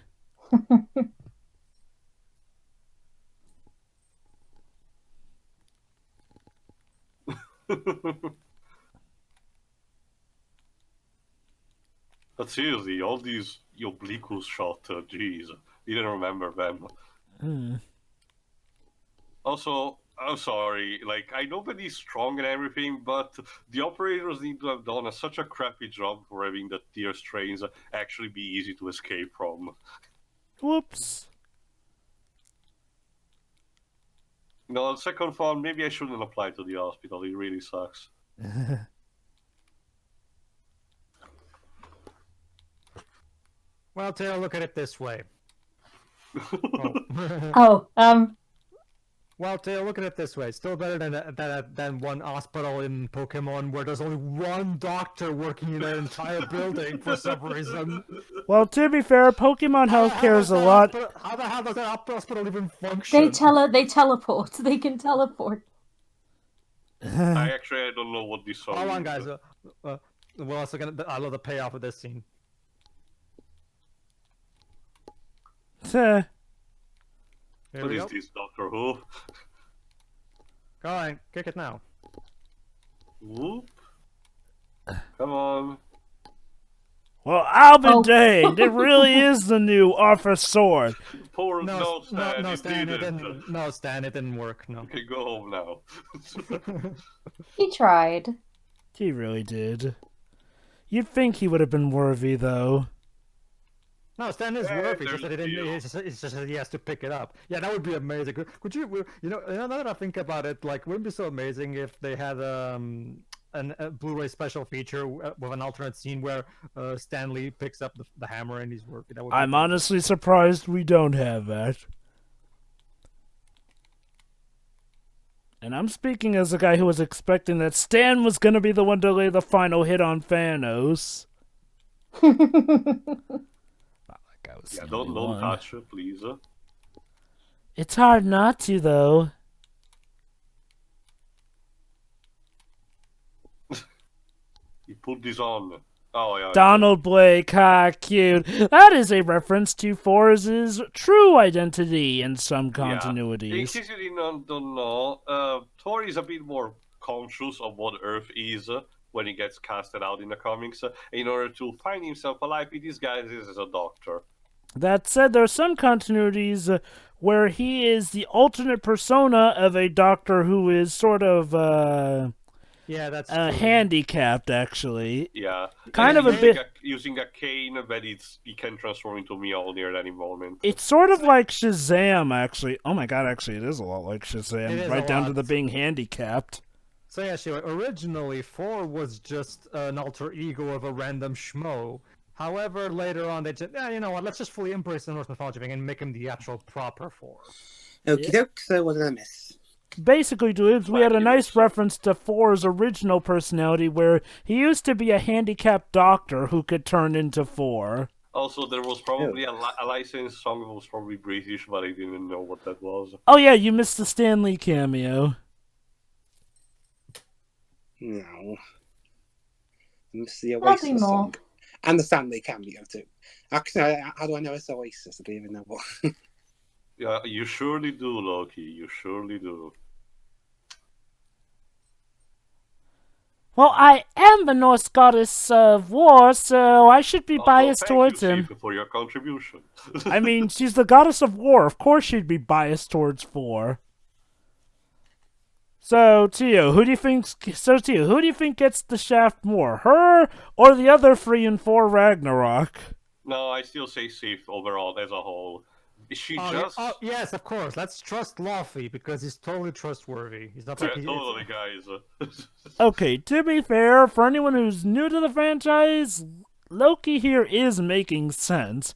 But seriously, all these obliquous shots, jeez, didn't remember them. Also, I'm sorry, I know that he's strong and everything, but the operators need to have done such a crappy job for having the tier strains actually be easy to escape from. Whoops. On second thought, maybe I shouldn't apply to the hospital, it really sucks. Well, Taylor, look at it this way. Well, Taylor, look at it this way. It's still better than one hospital in Pokemon where there's only one doctor working in that entire building for some reason. Well, to be fair, Pokemon healthcare is a lot. How the hell does that hospital even function? They teleport. They can teleport. I don't know what this song Hold on, is. guys. We're also gonna. I love the payoff of this scene. Heh. Here What we is go. this, Doctor Who? Go on, kick it now. Whoop. Come on. Well, I'll be Oh. danged. It really is the new Arthur sword. Poor No, Stan, no, it Stan, it didn't. didn't. No, Stan, it didn't work. No. Okay, go home now. He tried. He really did. You'd think he would have been worthy, though. No, Stan is Yeah, worthy. It's just there's that he didn't. deal. It's just that he has to pick it up. Yeah, that would be amazing. Could you? Now that I think about it, like, wouldn't it be so amazing if they had a Blu-ray special feature with an alternate scene where Stanley picks up the hammer and he's working. That would be I'm amazing. honestly surprised we don't have that. And I'm speaking as a guy who was expecting that Stan was going to be the one to lay the final hit on Thanos. That guy was Yeah, the don't only one. touch her, please. It's hard not to, though. He put this on. Oh, yeah. Donald Blake, cute. That is a reference to Forrest's true identity in some In continuities. case you don't know, Thor is a bit more conscious of what Earth is when he gets casted out in the comics. In order to find himself alive, he disguises as a doctor. That said, there are some continuities where he is the alternate persona of a doctor who is sort of Yeah, that's true. handicapped, actually. Yeah. Kind And of a bit. using a cane, but he can transform into Mjolnir at any moment. It's sort of like Shazam, actually. Oh my god, actually, it is a lot like It Shazam, is right a down lot. to the being handicapped. So yeah, Sheila, originally Thor was just an alter ego of a random schmo. However, later on they just, you know what, let's just fully embrace the Norse mythology thing and make him the actual proper Thor. Okie doke, so what did I miss? Basically, dudes, we had a Wacky nice Wilson. reference to Thor's original personality where he used to be a handicapped doctor who could turn into Thor. Also, there was probably a licensed song that was probably British, but I didn't know what that was. Oh yeah, you missed the Stan Lee cameo. No. I missed the Nothing Oasis more. song. And the Stanley cameo, too. Actually, how do I know it's Oasis? I don't even know what. Yeah, you surely do, Loki. You surely do. Well, I am the Norse goddess of war, so I should be Also, biased thank towards you, him. Steve, for your contribution. I mean, she's the goddess of war. Of course she'd be biased towards Thor. So, Tio, who do you think gets the shaft more? Her or the other 3 and 4 Ragnarok? No, I still say Sif overall as a whole. She just Yes, of course. Let's trust Luffy because he's totally trustworthy. He's not yeah, like totally, guys. Okay, to be fair, for anyone who's new to the franchise, Loki here is making sense.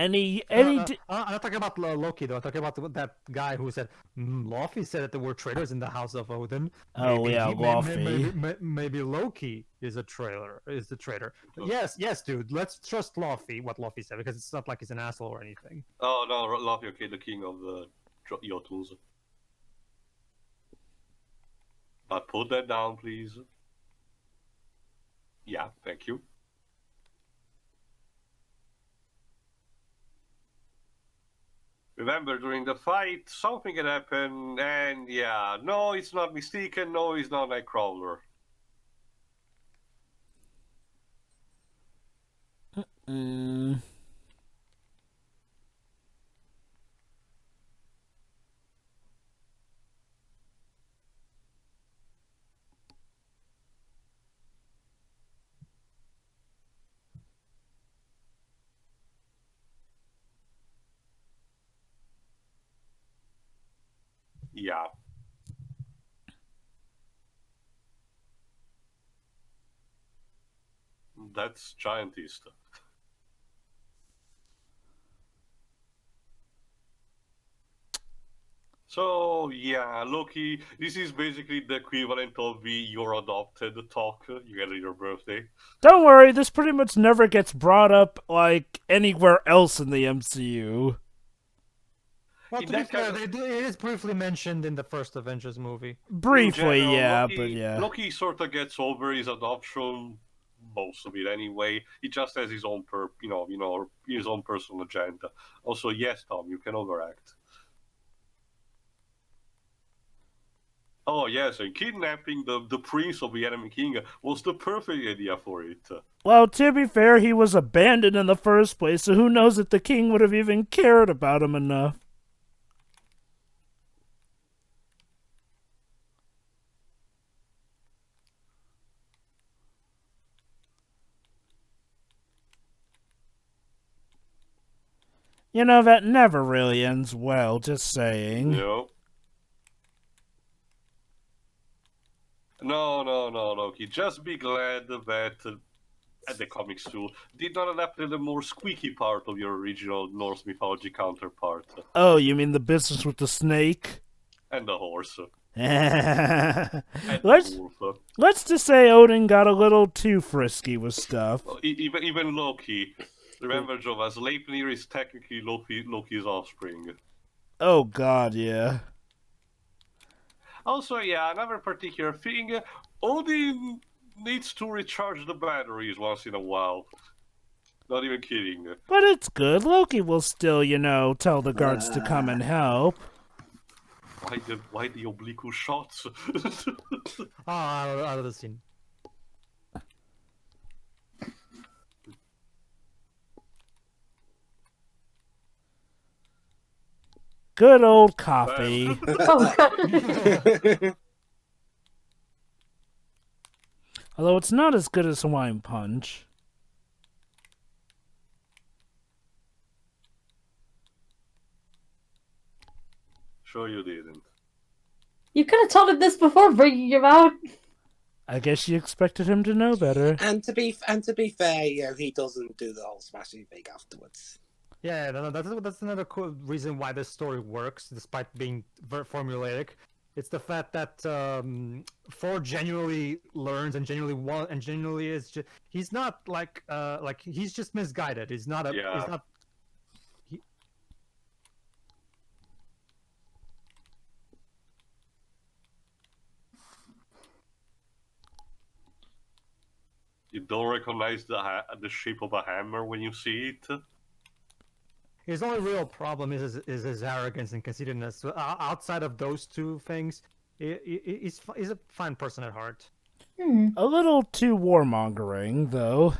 I'm not talking about Loki though. I'm talking about that guy who said Luffy said that there were traitors in the House of Odin. Oh, yeah, Luffy. Maybe Loki is a traitor. Is the traitor? Yes, dude. Let's trust Luffy. What Luffy said because it's not like he's an asshole or anything. Oh no, Luffy, okay, the king of the Jotuns. But put that down, please. Yeah, thank you. Remember, during the fight, something had happened, and yeah, no, it's not Mistaken, no, it's not Nightcrawler. Yeah. That's Giantist. So, yeah, Loki, this is basically the equivalent of the You're Adopted talk you get on your birthday. Don't worry, this pretty much never gets brought up, like, anywhere else in the MCU. Well, In to be that fair, kind of- it is briefly mentioned in the first Avengers movie. Briefly, In general, yeah, Loki, but yeah. Loki sort of gets over his adoption most of it anyway. He just has his own his own personal agenda. Also, yes, Tom, you can overact. Oh yes, and kidnapping the prince of the enemy king was the perfect idea for it. Well, to be fair, he was abandoned in the first place, so who knows if the king would have even cared about him enough. You know, that never really ends well, just saying. No. No, Loki. Just be glad that the comics too did not adapt the more squeaky part of your original Norse mythology counterpart. Oh, you mean the business with the snake? And the horse. let's And the wolf. let's just say Odin got a little too frisky with stuff. Even Loki. Remember, Jovas, Leipnir is technically Loki's offspring. Oh God, yeah. Also, yeah, another particular thing, Odin needs to recharge the batteries once in a while. Not even kidding. But it's good. Loki will still, tell the guards to come and help. Why the oblique shots? Out of the scene. Good old coffee. Oh, God. Although it's not as good as Hawaiian Punch. Sure you didn't. You could have told him this before bringing him out. I guess you expected him to know better. And to be fair, he doesn't do the whole smashing thing afterwards. Yeah, no, that's another cool reason why this story works, despite being very formulaic. It's the fact that Thor genuinely learns and genuinely is. He's not like he's just misguided. He's not a. Yeah. He's not. You don't recognize the shape of a hammer when you see it? His only real problem is his arrogance and conceitedness. So, outside of those two things, he's a fine person at heart. A little too warmongering, though.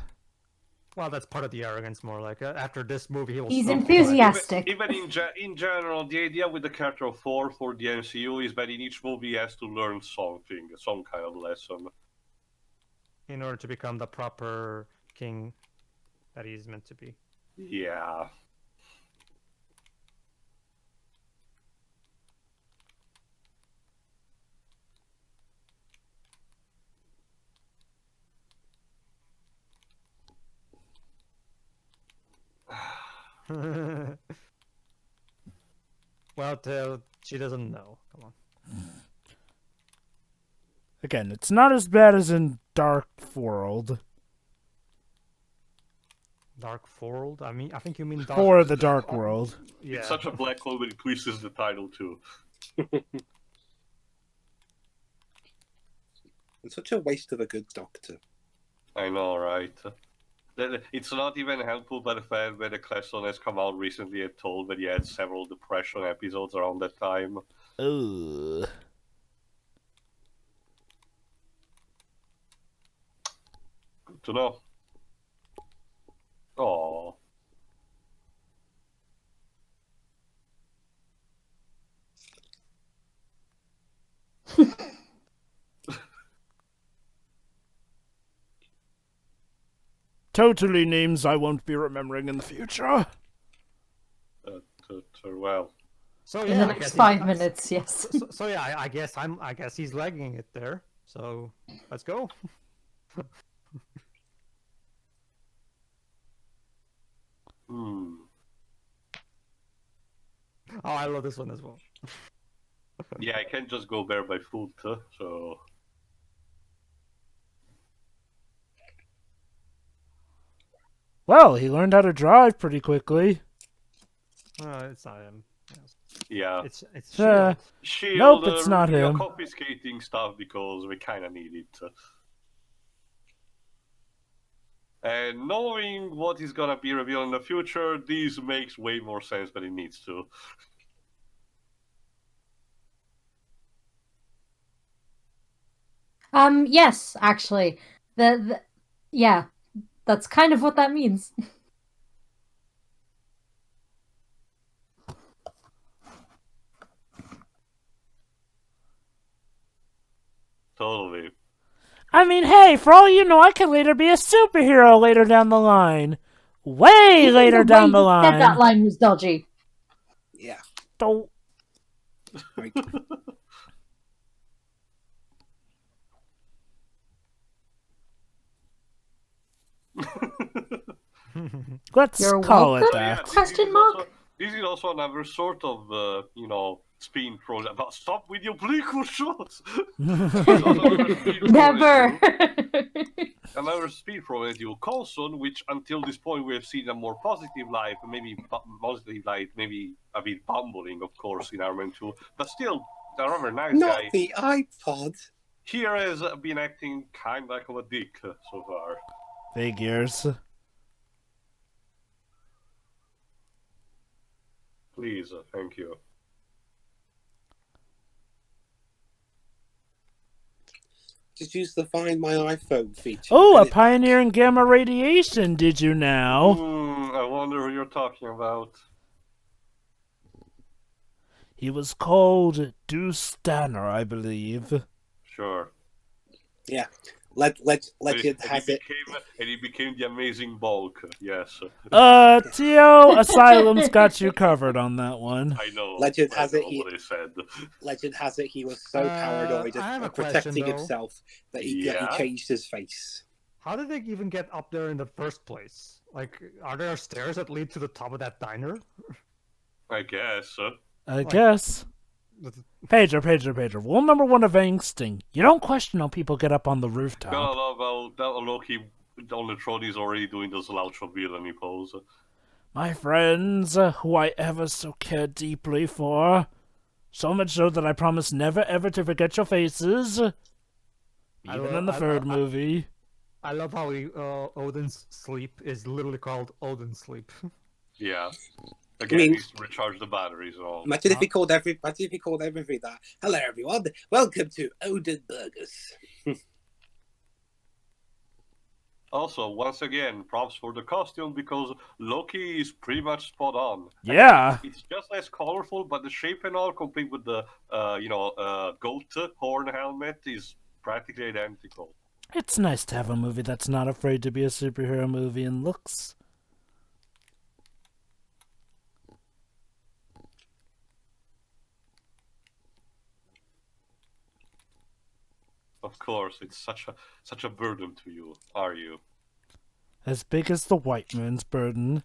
Well, that's part of the arrogance, more like after this movie, he will. He's stop enthusiastic. Even in general, the idea with the character of Thor for the MCU is that in each movie he has to learn something, some kind of lesson. in order to become the proper king that he's meant to be. Yeah. Well, she doesn't know. Come on. Again, it's not as bad as in Dark World. Dark World? I think you mean Dark... For the Dark World. Yeah. It's such a black hole that it twists the title too. It's such a waste of a good doctor. I know, right? It's not even helpful by the fact that the Cleston has come out recently and told that he had several depression episodes around that time. Ugh. Good to know. Aww. Totally names I won't be remembering in the future. Well. So In yeah, the I next guess 5 minutes, yes. So yeah, I guess he's legging it there. So let's go. Hmm. Oh, I love this one as well. Yeah, I can't just go there by foot, so... Well, he learned how to drive pretty quickly. It's not him. Yeah. It's Yeah. Shield. Shield, Nope, it's not we are him. confiscating stuff because we kind of need it. And knowing what is gonna be revealed in the future, this makes way more sense than it needs to. Yes, actually. Yeah, that's kind of what that means. Totally. I mean, hey, for all you know, I could later be a superhero later down the line. Way later down the way he said that line. line was dodgy. Yeah. Don't. Like, Let's You're call it welcome. that. Question mark? This is also another sort of, spin pro. But stop with your bleaker shots! Never. Another speed pro duo, Coulson, which until this point we have seen a more positive life, maybe positive life, maybe a bit bumbling, of course, in Iron Man 2, but still a rather nice not guy. the iPod. Here has been acting kind of like a dick so far. Figures. Please, thank you. Just use the Find My iPhone feature. Oh, a Get it back. pioneer in gamma radiation, did you now? I wonder who you're talking about. He was called Deuce Stanner, I believe. Sure. Yeah. Legend has it. And he became the amazing bulk, yes. Tio, Asylum's got you covered on that one. I know. Legend has it. What I said. Legend has it. He was so paranoid I have of a question, protecting though. himself that he Yeah? changed his face. How did they even get up there in the first place? Like, are there stairs that lead to the top of that diner? I guess. I guess. Pager. Rule number 1 of angsting. You don't question how people get up on the rooftop. Gotta love how that Loki on the throne is already doing the slouch of villainy pose. My friends, who I ever so care deeply for. So much so that I promise never ever to forget your faces. Even in the third movie. I love how Odin's sleep is literally called Odin sleep. Yeah. Again, he's to recharge the batteries and all. Imagine if he called everything that. Hello, everyone. Welcome to Odin Burgers. Also, once again, props for the costume because Loki is pretty much spot on. Yeah. It's just less colorful, but the shape and all, complete with the goat horn helmet, is practically identical. It's nice to have a movie that's not afraid to be a superhero movie in looks. Of course, it's such a burden to you, are you? As big as the white man's burden.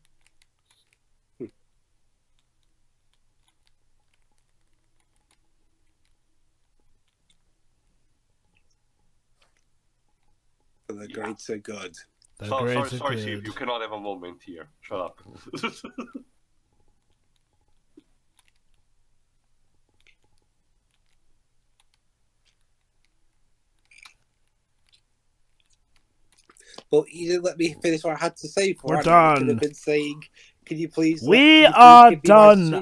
The grades are good. Sorry, Steve, you cannot have a moment here. Shut up. But you didn't let me finish what I had to say. We're I done. could have been saying, can you please... We are done.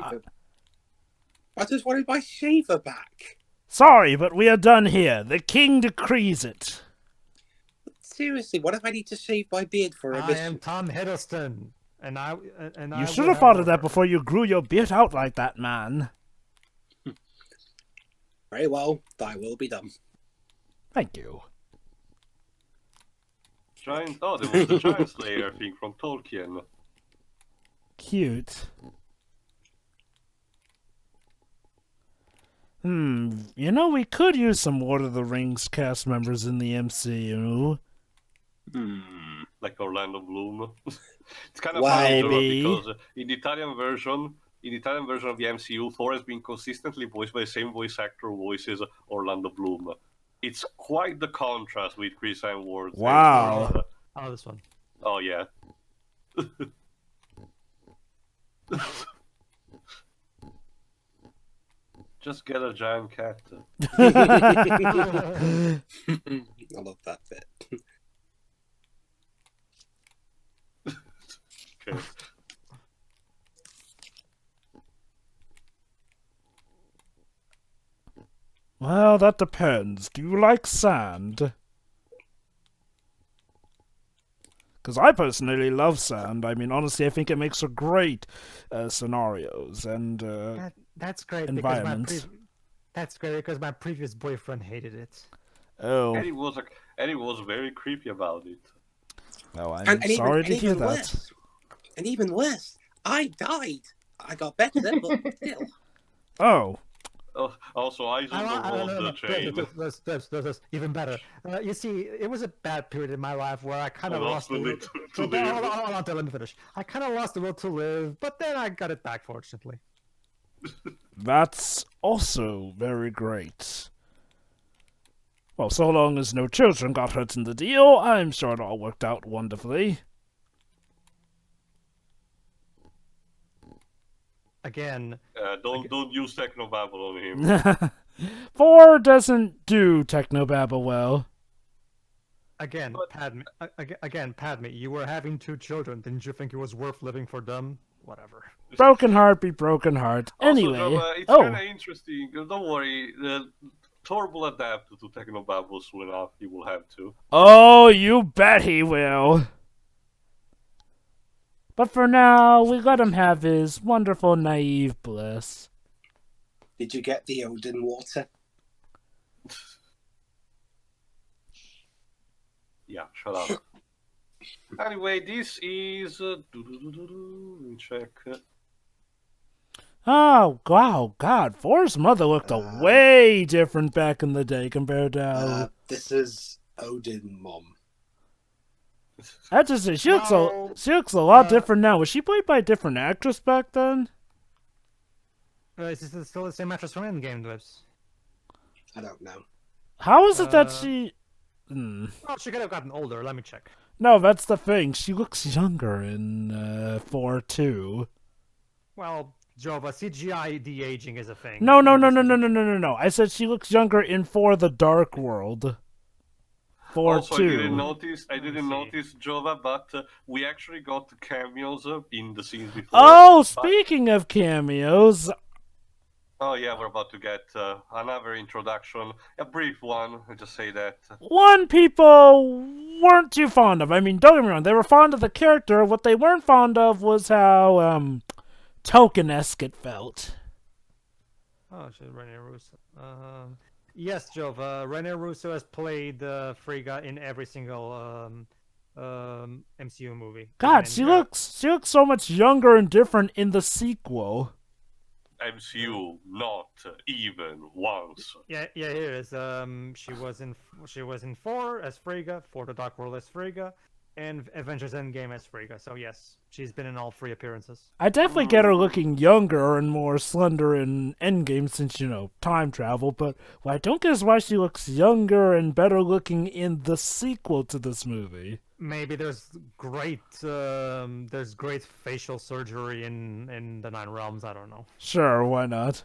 I just wanted my shaver back. Sorry, but we are done here. The king decrees it. Seriously, what if I need to shave my beard for a I mission? am Tom Hiddleston, and I You should have thought of that before you grew your beard out like that, man. Very well, thy will be done. Thank you. There was the Giant Slayer thing from Tolkien. Cute. You know, we could use some Lord of the Rings cast members in the MCU. Like Orlando Bloom. It's kind of Wow. funny though, Maybe. because in the Italian version of the MCU, Thor has been consistently voiced by the same voice actor who voices Orlando Bloom. It's quite the contrast with Chris Hemsworth. Wow. Oh, this one. Oh yeah. Just get a giant cat. I love that bit. Okay. Well, that depends. Do you like sand? Because I personally love sand. I mean, honestly, I think it makes for great scenarios and That's great environments. That's great because my previous boyfriend hated it. Oh, And he was very creepy about it. well, I'm And sorry to hear that. worse, and even worse, I died. I got better, but still. Oh, Also, eyes on the road chain. That's even better. You see, it was a bad period in my life where I kind I of lost lost the the will will to live. Hold on, let me finish. I kind of lost the will to live, but then I got it back, fortunately. that's also very great. Well, so long as no children got hurt in the deal, I'm sure it all worked out wonderfully. Again, Don't use technobabble on him. 4 doesn't do technobabble well. again, Padme, you were having 2 children. Didn't you think it was worth living for them? Whatever. Broken heart be broken heart. Anyway, Also, Java, it's kind of interesting. Don't worry. Thor will adapt to technobabble soon enough. He will have to. Oh, you bet he will. But for now, we let him have his wonderful naive bliss. Did you get the Odin water? Yeah, shut up. Anyway, this is. Let me check. Oh, wow, God, Thor's mother looked way different back in the day compared to how... This is Odin, Mom. I just say, she looks a lot different now. Was she played by a different actress back then? Is this still the same actress from Endgame, Dwibs? I don't know. How is it that she... Oh, she could have gotten older. Let me check. No, that's the thing. She looks younger in 4 too. Well, Jova, CGI de-aging is a thing. No. I said she looks younger in 4 The Dark World. 4 Also, 2. I didn't notice Jova, but we actually got cameos in the scenes before. Oh, speaking of cameos... Oh yeah, we're about to get another introduction. A brief one, I'll just say that. One people weren't too fond of. I mean, don't get me wrong, they were fond of the character. What they weren't fond of was how, token-esque it felt. Oh, shit, Rene Russo. Yes, Jova, Rene Russo has played Frigga in every single MCU movie. God, she looks so much younger and different in the sequel. MCU, not even once. Yeah, here it is. She was in 4 as Frigga, for the Dark World as Frigga, and Avengers Endgame as Frigga. So yes, she's been in all 3 appearances. I definitely get her looking younger and more slender in Endgame since, time travel, but what I don't get is why she looks younger and better looking in the sequel to this movie. Maybe there's great facial surgery in the 9 realms. I don't know. Sure, why not?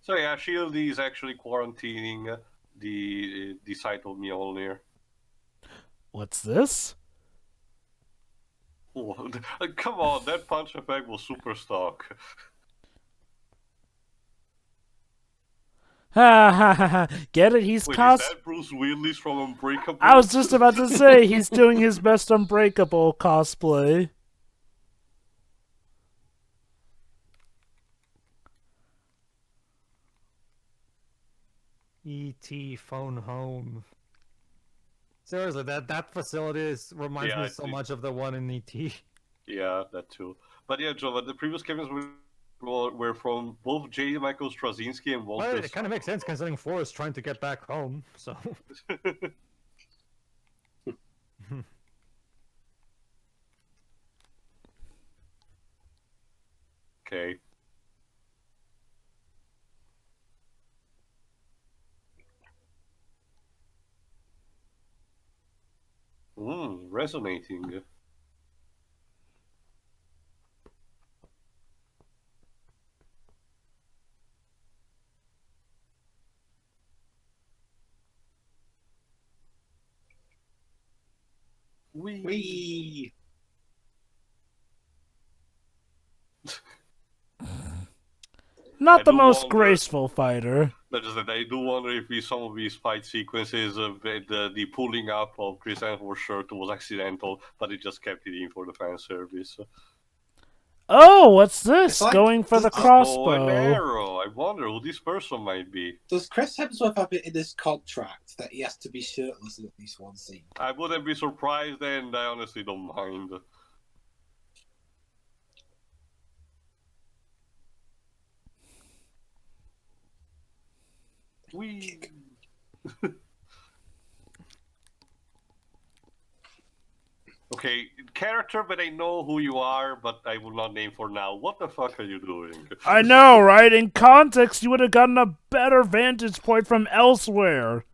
So yeah, Shield is actually quarantining the site of Mjolnir. What's this? Oh, come on, that punch effect was super stock. Ha. Get it? He's Wait, is that Bruce Willis from Unbreakable? I was just about to say, he's doing his best Unbreakable cosplay. E.T. Phone Home. Seriously, that facility reminds me so much of the one in E.T. Yeah, that too. But yeah, Jova, the previous cameos were from both J. Michael Straczynski and Walter. Well, it kind of makes sense considering 4 is trying to get back home, so... Okay. Resonating. Wee. Not the do most wonder- graceful fighter. That is that I do wonder if some of these fight sequences, the pulling up of Chris Hemsworth's shirt was accidental, but it just kept it in for the fan service. Oh, what's this? It's like- Going for the it's- An crossbow. arrow. I wonder who this person might be. Does Chris Hemsworth have it in his contract that he has to be shirtless in at least one scene? I wouldn't be surprised, and I honestly don't mind. We. Okay, character, but I know who you are, but I will not name for now. What the fuck are you doing? I know, right? In context, you would have gotten a better vantage point from elsewhere.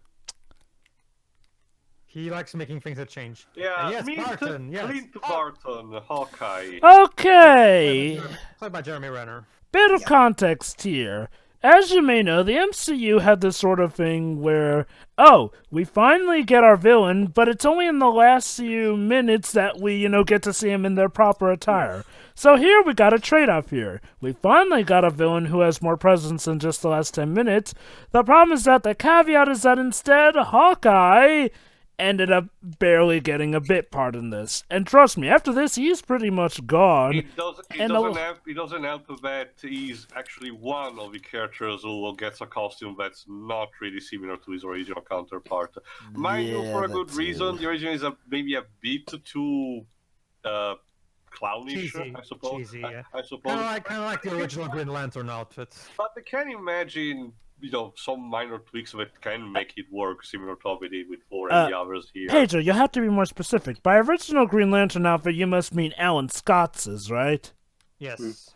He likes making things that change. Yeah, Yes, Barton, yes. Clint Barton, Hawkeye. Okay. Played by Jeremy Renner. Bit of context here. As you may know, the MCU had this sort of thing where, oh, we finally get our villain, but it's only in the last few minutes that we, get to see him in their proper attire. So here we got a trade-off here. We finally got a villain who has more presence than just the last 10 minutes. The problem is that the caveat is that instead, Hawkeye ended up barely getting a bit part in this. And trust me, after this, he's pretty much gone. It doesn't help that he's actually one of the characters who gets a costume that's not really similar to his original counterpart. Mind you, for a good reason, the original is maybe a bit too clownish, Cheesy, I suppose. cheesy, yeah. I suppose. Kind of like the original Green Lantern outfit. But I can imagine, some minor tweaks that can make it work, similar to what we did with Thor and the others here. Pedro, you have to be more specific. By original Green Lantern outfit, you must mean Alan Scott's, right? Yes.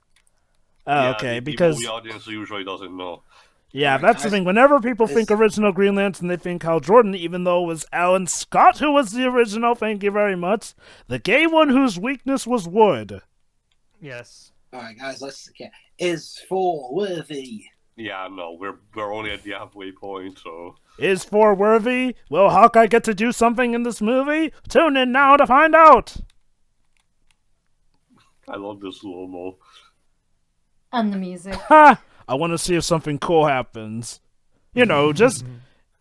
Oh, Yeah, okay, the because... movie audience usually doesn't know. Yeah, that's the thing. Whenever people think It's- original Green Lantern, they think Hal Jordan, even though it was Alan Scott who was the original, thank you very much. The gay one whose weakness was wood. Yes. Alright, guys, let's get. Is Thor worthy? Yeah, no, we're only at the halfway point, so... Is Thor worthy? Will Hawkeye get to do something in this movie? Tune in now to find out! I love the slow-mo. And the music. Ha! I want to see if something cool happens. Just...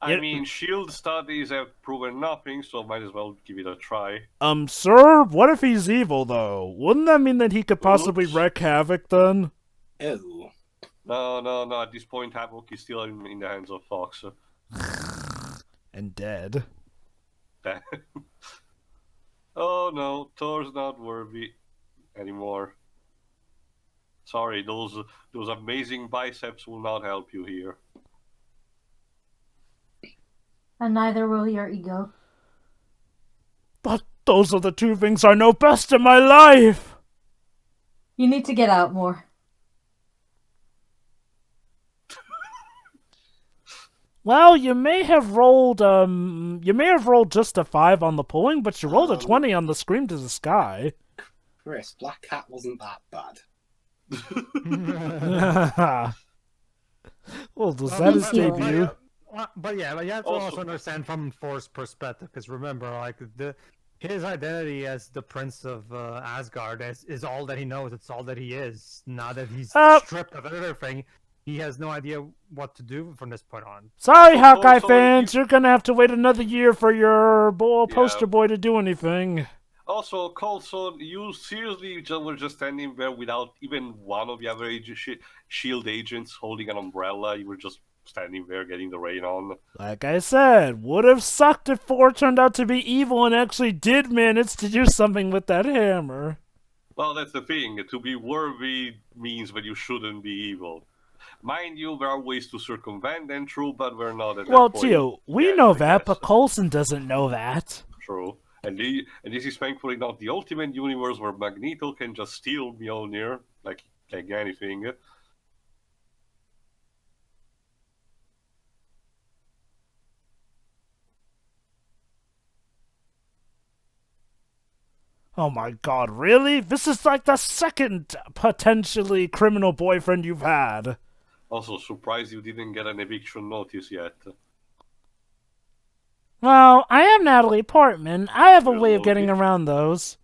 I mean, shield studies have proven nothing, so might as well give it a try. Sir, what if he's evil, though? Wouldn't that mean that he could possibly Oops. wreak havoc, then? Oh. No, at this point, Havoc is still in the hands of Fox. And dead. Oh no, Thor's not worthy anymore. Sorry, those amazing biceps will not help you here. And neither will your ego. But those are the two things I know best in my life! You need to get out more. Well, you may have rolled just a 5 on the pulling, but you rolled a 20 on the Scream to the Sky. Chris, Black Cat wasn't that bad. Well, was Well, that his he's healing. debut? But you have to Also- also understand from Thor's perspective, because remember, his identity as the Prince of Asgard is all that he knows. It's all that he is. Now that he's stripped of everything, he has no idea what to do from this point on. Sorry, Hawkeye so fans, you're gonna have to wait another year for your poster boy to do anything. Also, Coulson, you seriously were just standing there without even one of the other shield agents holding an umbrella. You were just standing there getting the rain on. Like I said, would have sucked if Thor turned out to be evil and actually did manage to do something with that hammer. Well, that's the thing. To be worthy means that you shouldn't be evil. Mind you, there are ways to circumvent them, true, but we're not at Well, that point. Tio, we yet, know I that, guess. but Coulson doesn't know that. True. And this is thankfully not the ultimate universe where Magneto can just steal Mjolnir like anything. Oh my god, really? This is like the second potentially criminal boyfriend you've had. Also, surprised you didn't get an eviction notice yet. Well, I am Natalie Portman. I have a way of getting Loki. around those.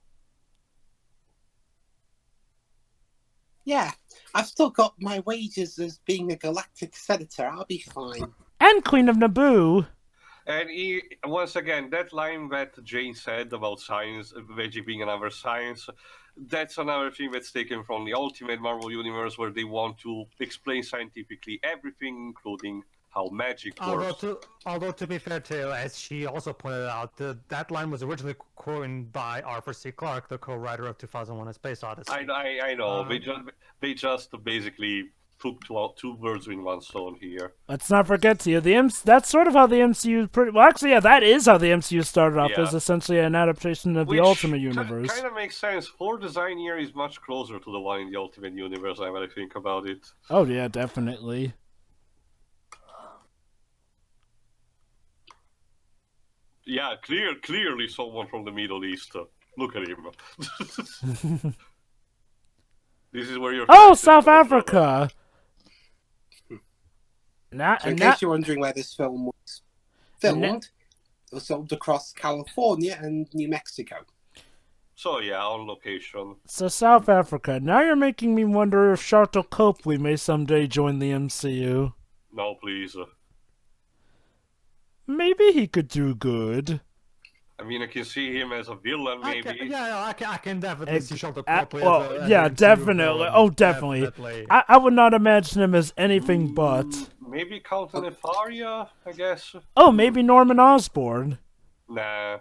Yeah, I've still got my wages as being a galactic senator. I'll be fine. And Queen of Naboo. And once again, that line that Jane said about science, magic being another science, that's another thing that's taken from the Ultimate Marvel Universe, where they want to explain scientifically everything, including how magic works. Although to be fair to, as she also pointed out, that line was originally coined by Arthur C. Clarke, the co-writer of 2001: A Space Odyssey. I know. They just basically took two birds in one stone here. Let's not forget to you, that's sort of how the MCU that is how the MCU started off, is essentially an adaptation of the Ultimate Universe. Kind of makes sense. Thor design here is much closer to the one in the Ultimate Universe, now that I think about it. Oh yeah, definitely. Yeah, clearly someone from the Middle East. Look at him. This is where you're... Oh, South Africa! So in case you're wondering where this film was filmed, it was filmed across California and New Mexico. So yeah, on location. So South Africa. Now you're making me wonder if Sharlto Copley may someday join the MCU. No, please. Maybe he could do good. I mean, I can see him as a villain, maybe. I can definitely see Sharlto Copley definitely. Oh, definitely. I would not imagine him as anything but. Maybe Count Nefaria, I guess. Oh, maybe Norman Osborn. Nah.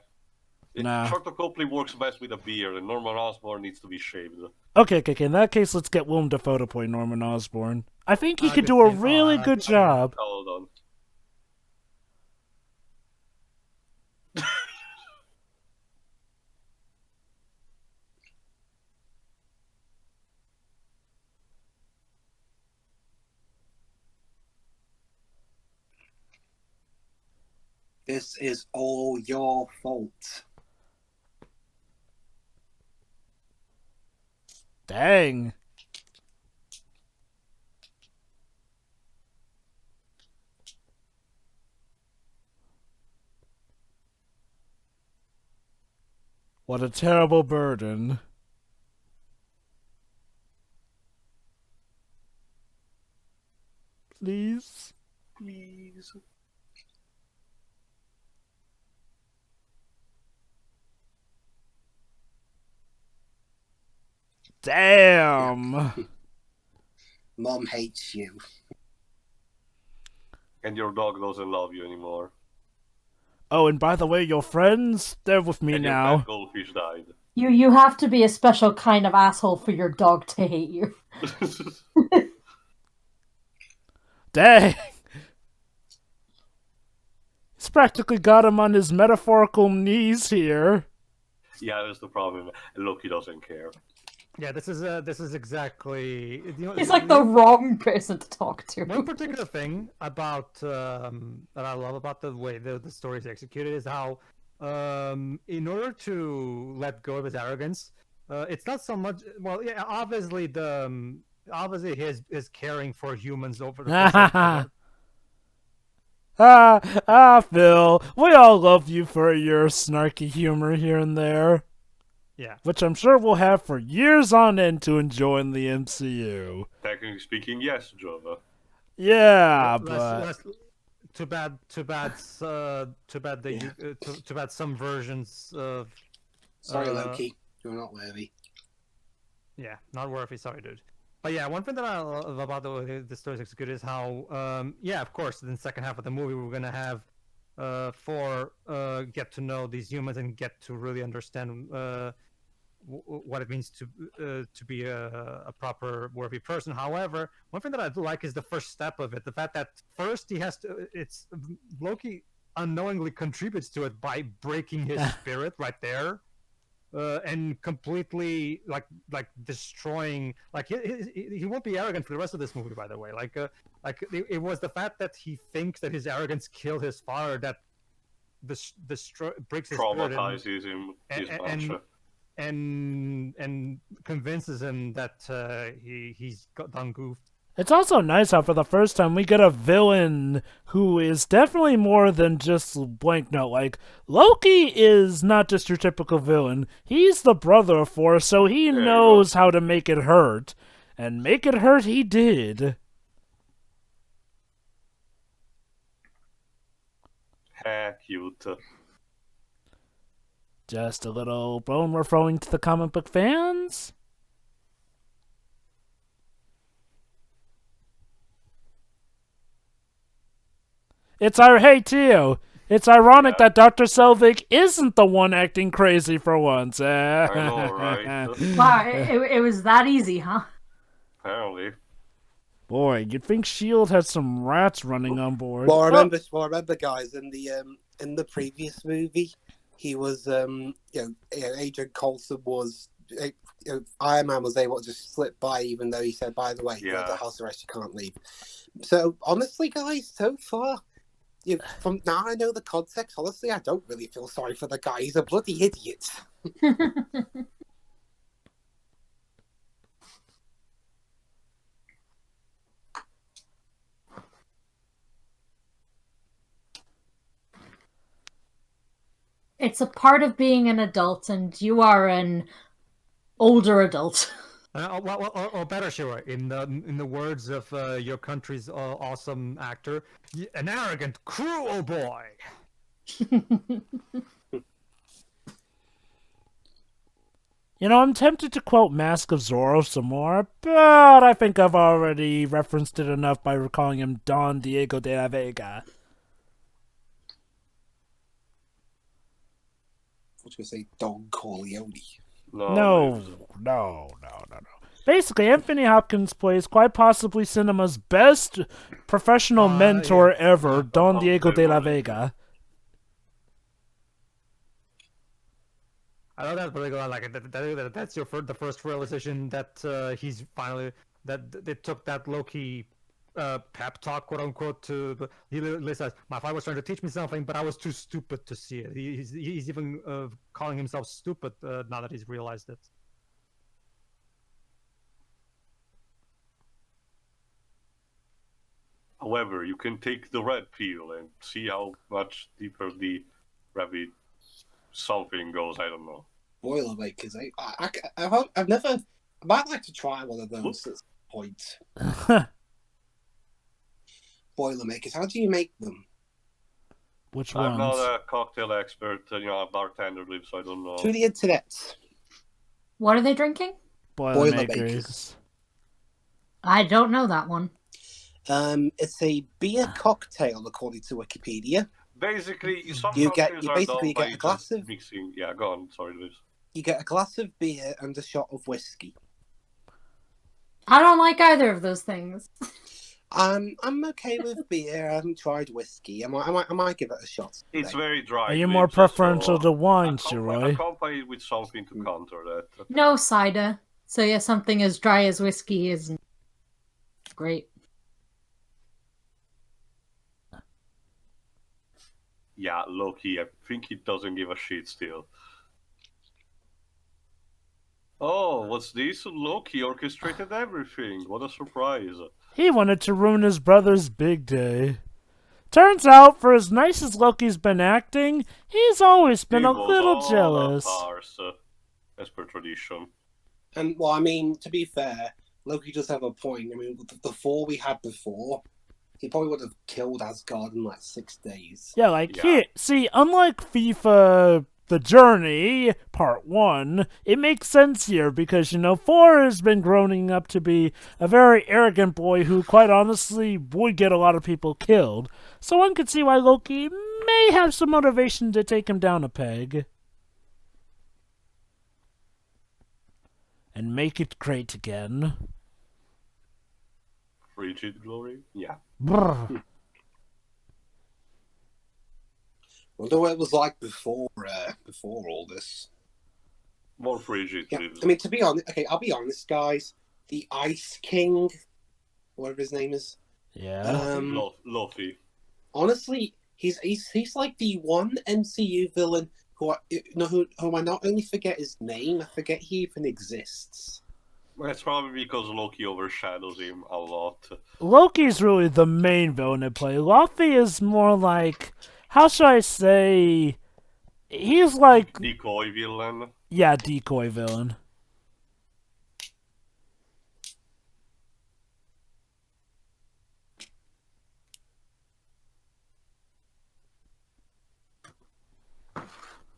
Sharlto Copley works best with a beard, and Norman Osborn needs to be shaved. Okay. In that case, let's get Willem Dafoe to play Norman Osborn. I think he could do a really good job. Hold on. This is all your fault. Dang. What a terrible burden. Please? Please. Damn. Mom hates you. And your dog doesn't love you anymore. Oh, and by the way, your friends, they're with me and now. Your pet goldfish died. You have to be a special kind of asshole for your dog to hate you. Dang. He's practically got him on his metaphorical knees here. Yeah, that's the problem. Loki doesn't care. Yeah, this is exactly. He's like the wrong person to talk to. One particular thing about that I love about the way the story is executed is how, in order to let go of his arrogance, it's not so much. Well, yeah, obviously his caring for humans over the. Phil, we all love you for your snarky humor here and there. Yeah. Which I'm sure we'll have for years on end to enjoy in the MCU. Technically speaking, yes, Jova. Yeah, but too bad some versions of. Sorry, Loki, you're not worthy. Yeah, not worthy. Sorry, dude. But yeah, one thing that I love about the way the story is executed is how, yeah, of course, in the second half of the movie, we're gonna have Thor get to know these humans and get to really understand what it means to be a proper worthy person. However, one thing that I do like is the first step of it. The fact that first he has to, it's Loki unknowingly contributes to it by breaking his spirit right there. And completely like destroying, like he won't be arrogant for the rest of this movie, by the way. It was the fact that he thinks that his arrogance killed his father that breaks his traumatizes him and convinces him that he's done goofed. It's also nice how for the first time we get a villain who is definitely more than just blank note. Like, Loki is not just your typical villain. He's the brother of Thor, so he knows how to make it hurt. And make it hurt he did. Cute. Just a little bone we're throwing to the comic book fans. Hey Tio, it's ironic that Dr. Selvig isn't the one acting crazy for once. I know, right? Wow, it was that easy, huh? Apparently. Boy, you'd think S.H.I.E.L.D. had some rats running on board. Well, remember, guys, in the previous movie, he was, Agent Coulson was, Iron Man was able to just slip by, even though he said, by the way, you're the house arrest, you can't leave. So, honestly, guys, so far, from now I know the context, honestly, I don't really feel sorry for the guy. He's a bloody idiot. It's a part of being an adult, and you are an older adult. Or better, sure. In the words of your country's awesome actor, an arrogant, cruel boy. I'm tempted to quote Mask of Zorro some more, but I think I've already referenced it enough by recalling him Don Diego de la Vega. I was going to say Don Corleone. No. Basically, Anthony Hopkins plays quite possibly cinema's best professional mentor ever, Don Diego de la Vega. I know that's really good. Like that's the first realization that he's finally that they took that Loki pep talk, quote unquote, to he literally says, "My father was trying to teach me something, but I was too stupid to see it." He's even calling himself stupid now that he's realized it. However, you can take the red pill and see how much deeper the rabbit something goes. I don't know. Boilermakers, I've never. I might like to try one of those at some point. Boilermakers, how do you make them? Which ones? I'm not a cocktail expert, a bartender live, so I don't know. To the internet. What are they drinking? Boilermakers. I don't know that one. It's a beer cocktail, according to Wikipedia. Basically, some you get a glass of mixing. Yeah, go on. Sorry, Liz. You get a glass of beer and a shot of whiskey. I don't like either of those things. I'm okay with beer. I haven't tried whiskey. I might give it a shot today. It's very dry. Are you more preferential to wine, Shiroy? Accompany it with something to counter that. No cider. So yeah, something as dry as whiskey isn't great. Yeah, Loki, I think he doesn't give a shit still. Oh, what's this? Loki orchestrated everything. What a surprise. He wanted to ruin his brother's big day. Turns out, for as nice as Loki's been acting, he's always been a little jealous. As per tradition. And, well, I mean, to be fair, Loki does have a point. I mean, the Thor we had before, he probably would have killed Asgard in like 6 days. Yeah, unlike FIFA The Journey, Part 1, it makes sense here because, Thor has been growing up to be a very arrogant boy who, quite honestly, would get a lot of people killed. So one could see why Loki may have some motivation to take him down a peg. And make it great again. Frigid glory? Yeah. Brr. Wonder what it was like before all this. More frigid. Yeah, I mean, to be honest, I'll be honest, guys. The Ice King, whatever his name is. Yeah. Loki. Honestly, he's like the one MCU villain who I not only forget his name, I forget he even exists. That's probably because Loki overshadows him a lot. Loki's really the main villain at play. Luffy is more like, how should I say, he's like... Decoy villain? Yeah, decoy villain.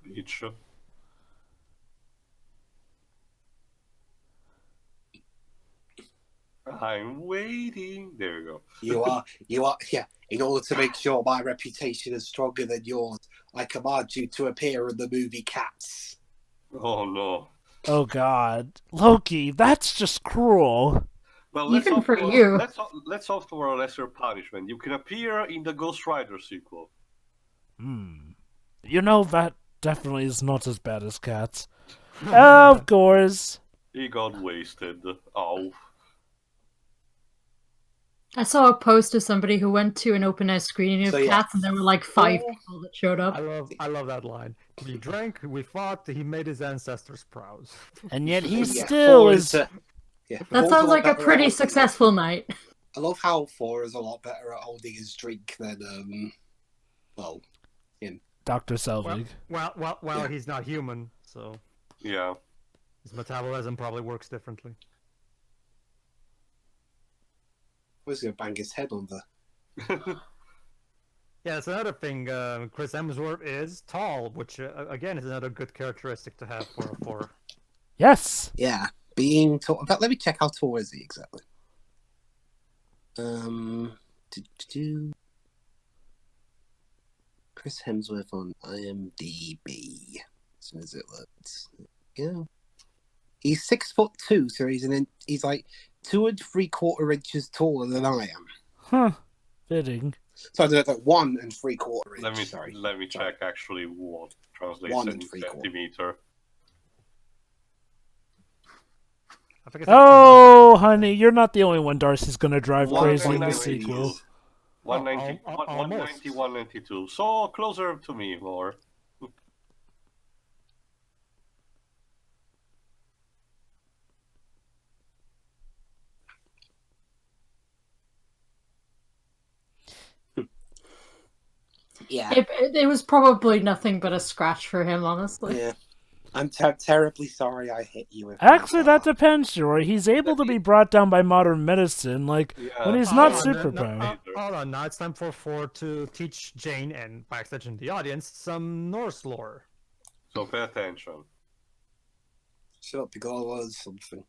speech. I'm waiting. There we go. You are, yeah. In order to make sure my reputation is stronger than yours, I command you to appear in the movie Cats. Oh no. Oh God, Loki, that's just cruel. Well, let's Even opt for for, you. let's opt for a lesser punishment. You can appear in the Ghost Rider sequel. You know, that definitely is not as bad as Cats. Of course. He got wasted. Oh. I saw a post of somebody who went to an open air screening of So, yeah. Cats, and there were like 5 Oh. people that showed up. I love that line. We drank, we fought, he made his ancestors proud. And yet he Yeah, still Thor is... yeah, That Thor's sounds lot like a better pretty at- successful night. I love how Thor is a lot better at holding his drink than, well, him. Dr. Selvig. Well, Yeah. he's not human, so Yeah. his metabolism probably works differently. Who's going to bang his head on the... Yeah, that's another thing. Chris Hemsworth is tall, which again is another good characteristic to have for. Yes! Yeah, being tall. In fact, let me check how tall is he exactly. Chris Hemsworth on IMDb. As soon as it loads. Yeah. He's 6'2", so he's like 2 3/4 inches taller than I am. Huh. Fitting. So no, 1 3/4 inches. Let me check actually what translates 1 in 3/4. centimeter. I think it's like Oh, honey, you're not the only one Darcy's gonna drive One crazy in point the nine sequel. meters. 190, almost. 190, 192. So closer to me more. Yeah. It was probably nothing but a scratch for him, honestly. Yeah. I'm terribly sorry I hit you with Actually, my that depends, Roy. He's able to be brought down by modern medicine, like, when he's not Hold on, superpowered. hold on, now it's time for Ford to teach Jane and by extension the audience some Norse lore. So pay attention. Shut up, because I was something.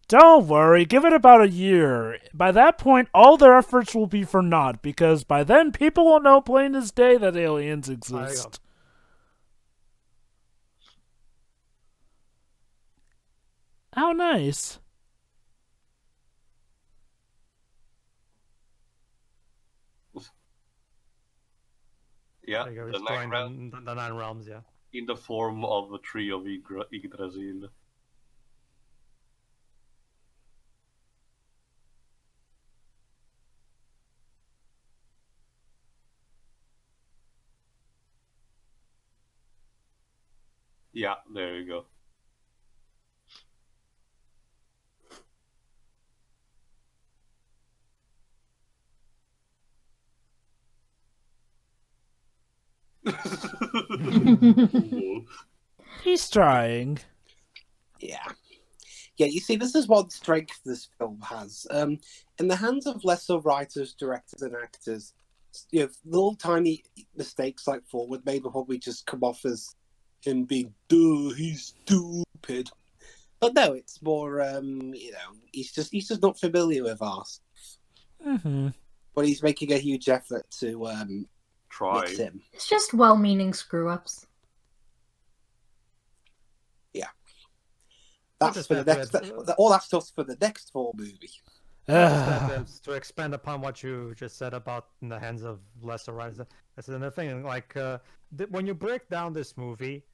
Don't worry, give it about a year. By that point, all their efforts will be for naught, because by then people will know plain as day that aliens exist. How nice. Yeah, There you go, the exploring nine the 9 realms, yeah. in the form of the tree of Yggdrasil. Yeah, there you go. He's trying. Yeah. Yeah, you see, this is one strength this film has. In the hands of lesser writers, directors, and actors, you know, little tiny mistakes like Thor would maybe probably just come off as him being, duh, he's stupid. But no, it's more, you know, he's just not familiar with us. Mm-hmm. But he's making a huge effort to Try. mix him. It's just well-meaning screw-ups. That's for the next. All that stuff's for the next Thor movie. To expand upon what you just said about in the hands of lesser writers, that's another thing. Like when you break down this movie,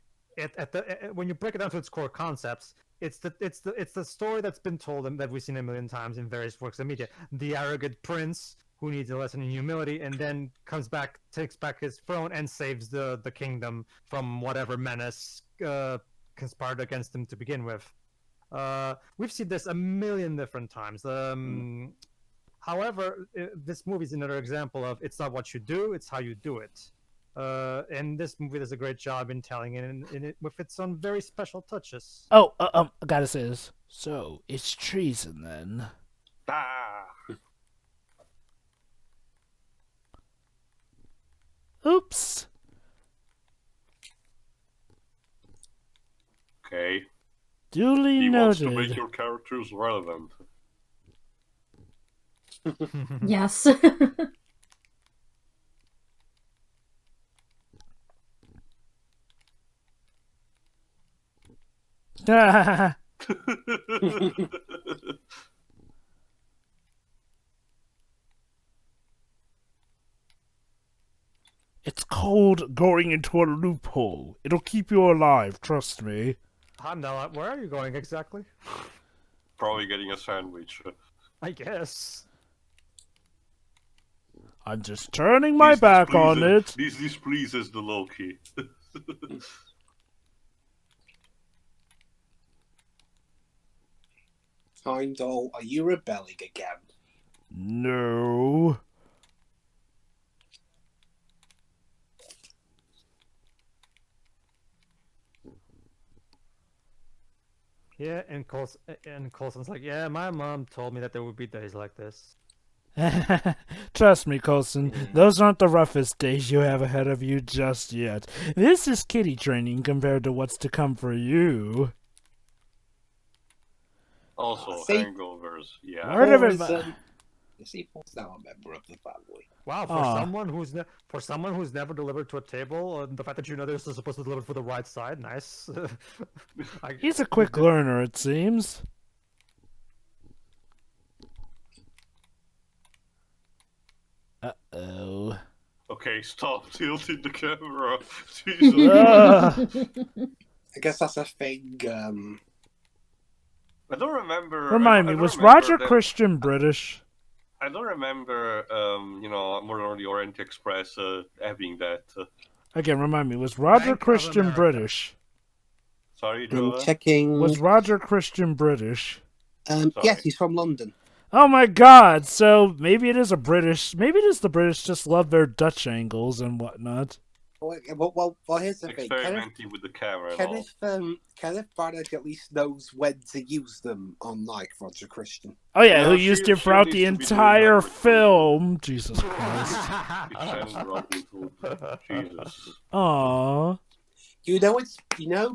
when you break it down to its core concepts, it's the story that's been told and that we've seen a million times in various works of media. The arrogant prince who needs a lesson in humility and then takes back his throne and saves the kingdom from whatever menace conspired against him to begin with. We've seen this a million different times. However, this movie is another example of it's not what you do, it's how you do it. And this movie does a great job in telling it, with its own very special touches. Oh, I gotta say this. So, it's treason then. Ah. Oops. Okay. Duly He wants to make noted. your characters relevant. Yes. It's called going into a loophole. It'll keep you alive, trust me. Hamdallah, where are you going exactly? Probably getting a sandwich. I guess. I'm just turning my back on it. This displeases the Loki. Heimdall, are you rebelling again? No. Yeah, and Coulson's like, yeah, my mom told me that there would be days like this. Trust me, Coulson, those aren't the roughest days you have ahead of you just yet. This is kiddie training compared to what's to come for you. Also, See? hangovers. Yeah. Word of Thor advice. you see, Thor's now a member of the family. Wow, for someone who's never delivered to a table, the fact that you know they're supposed to deliver for the right side, nice. He's a quick learner, it seems. Uh-oh. Okay, stop tilting the camera. Jesus. I guess that's a thing. I don't remember. Remind I me, don't was remember Roger that- Christian British? I don't remember, more on the Orient Express having that. Again, remind me, was Roger Bank of Christian America. British? Sorry, I'm Joe. checking. Was Roger Christian British? Sorry. Yes, he's from London. Oh my god, so maybe it is a British, maybe it is the British just love their Dutch angles and whatnot. Well, here's the thing. Experimenting with the camera and all. Kenneth Branagh at least knows when to use them, unlike Roger Christian. Oh yeah, Well, who used she- it she throughout needs the to be doing entire that with film. Jesus Christ. It's Shannon Robinson. Jesus. Aww.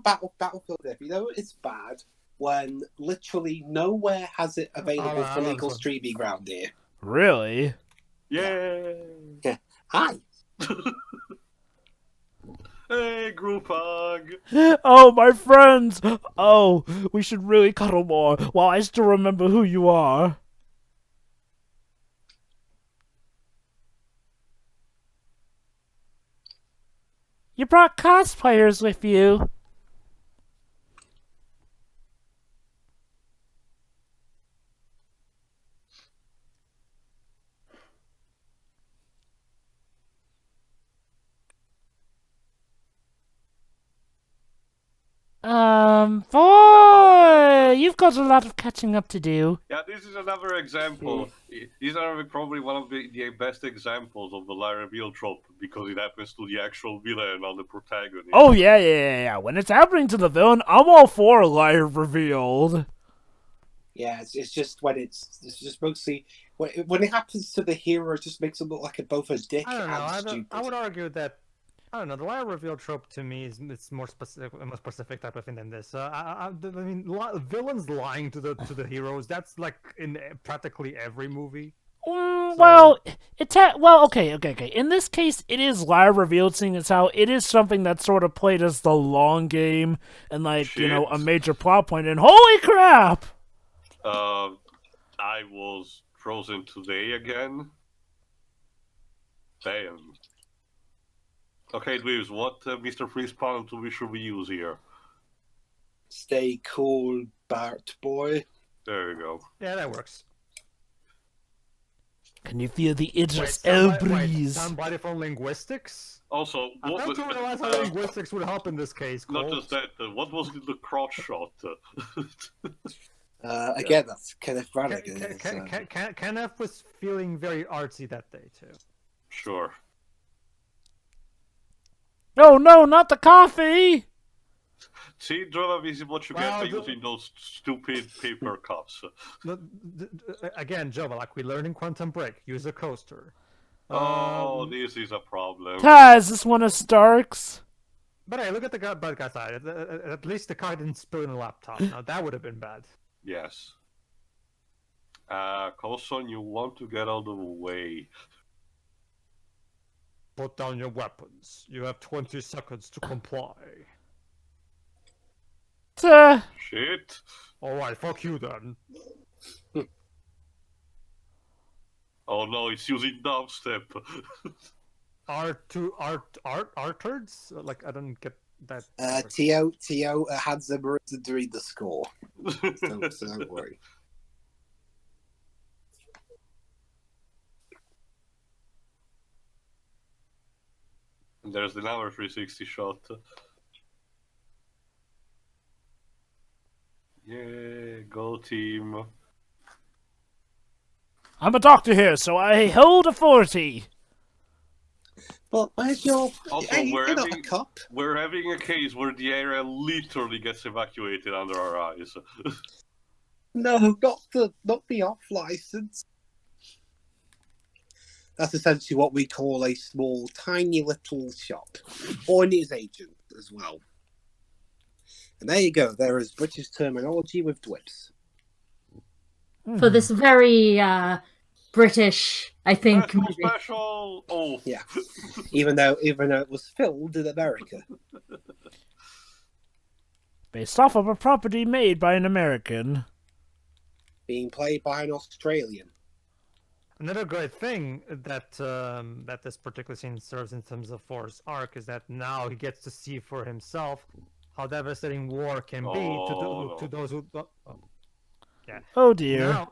Battlefield Earth. You know it's bad when literally nowhere has it available I for love legal this one. streaming around here. Really? Yay! Hi. Hey, group hug! Oh, my friends! Oh, we should really cuddle more while I still remember who you are. You brought cosplayers with you. Boy, you've got a lot of catching up to do. Yeah, this is another example. These are probably one of the best examples of the lie reveal trope because it happens to the actual villain or the protagonist. Oh, yeah. When it's happening to the villain, I'm all for liar revealed. Yeah, it's just when it's just mostly when it happens to the hero, it just makes him look like both a dick I don't know. and stupid. I would argue that I don't know. The liar reveal trope to me is it's more specific, a more specific type of thing than this. I mean, villains lying to the heroes. That's like in practically every movie. Well, okay. In this case, it is liar revealed, seeing as how it is something that's sort of played as the long game and a major plot point. And holy crap! I was frozen today again. Damn. Okay, Dweebs, what Mr. Freeze Palm to should we use here? Stay cool, Bart boy. There you go. Yeah, that works. Can you feel the Idris Wait, El breeze? somebody from linguistics? Also, I failed to realize how linguistics would help in this case, not Cole. just that, what was the crotch shot? Again, that's Kenneth Branagh. Kenneth was feeling very artsy that day too. Sure. Oh no, not the coffee! See, Drama, this is what you get by using those stupid paper cups. Again, Jova, like we learned in Quantum Break, use a coaster. This is a problem. Is this one of Stark's? But hey, look at the bad guy side. At least the guy didn't spill in a laptop. Now that would have been bad. Yes. Coulson, you want to get out of the way. Put down your weapons. You have 20 seconds to comply. Shit. Alright, fuck you then. Oh no, it's using dubstep. Artards? Like, I don't get that. Tio had them to read the score. So don't worry. There's the number 360 shot. Yeah, go team. I'm a doctor here, so I hold authority. But where's your... Also, we're having a case where the area literally gets evacuated under our eyes. No, not the off license. That's essentially what we call a small, tiny little shop. Or news agent as well. And there you go. There is British terminology with dwips. For this very British, I think. Special. Oh, yeah. Even though it was filmed in America. Based off of a property made by an American. Being played by an Australian. Another great thing that that this particular scene serves in terms of Thor's arc is that now he gets to see for himself how devastating war can be to those who. Yeah. Oh dear.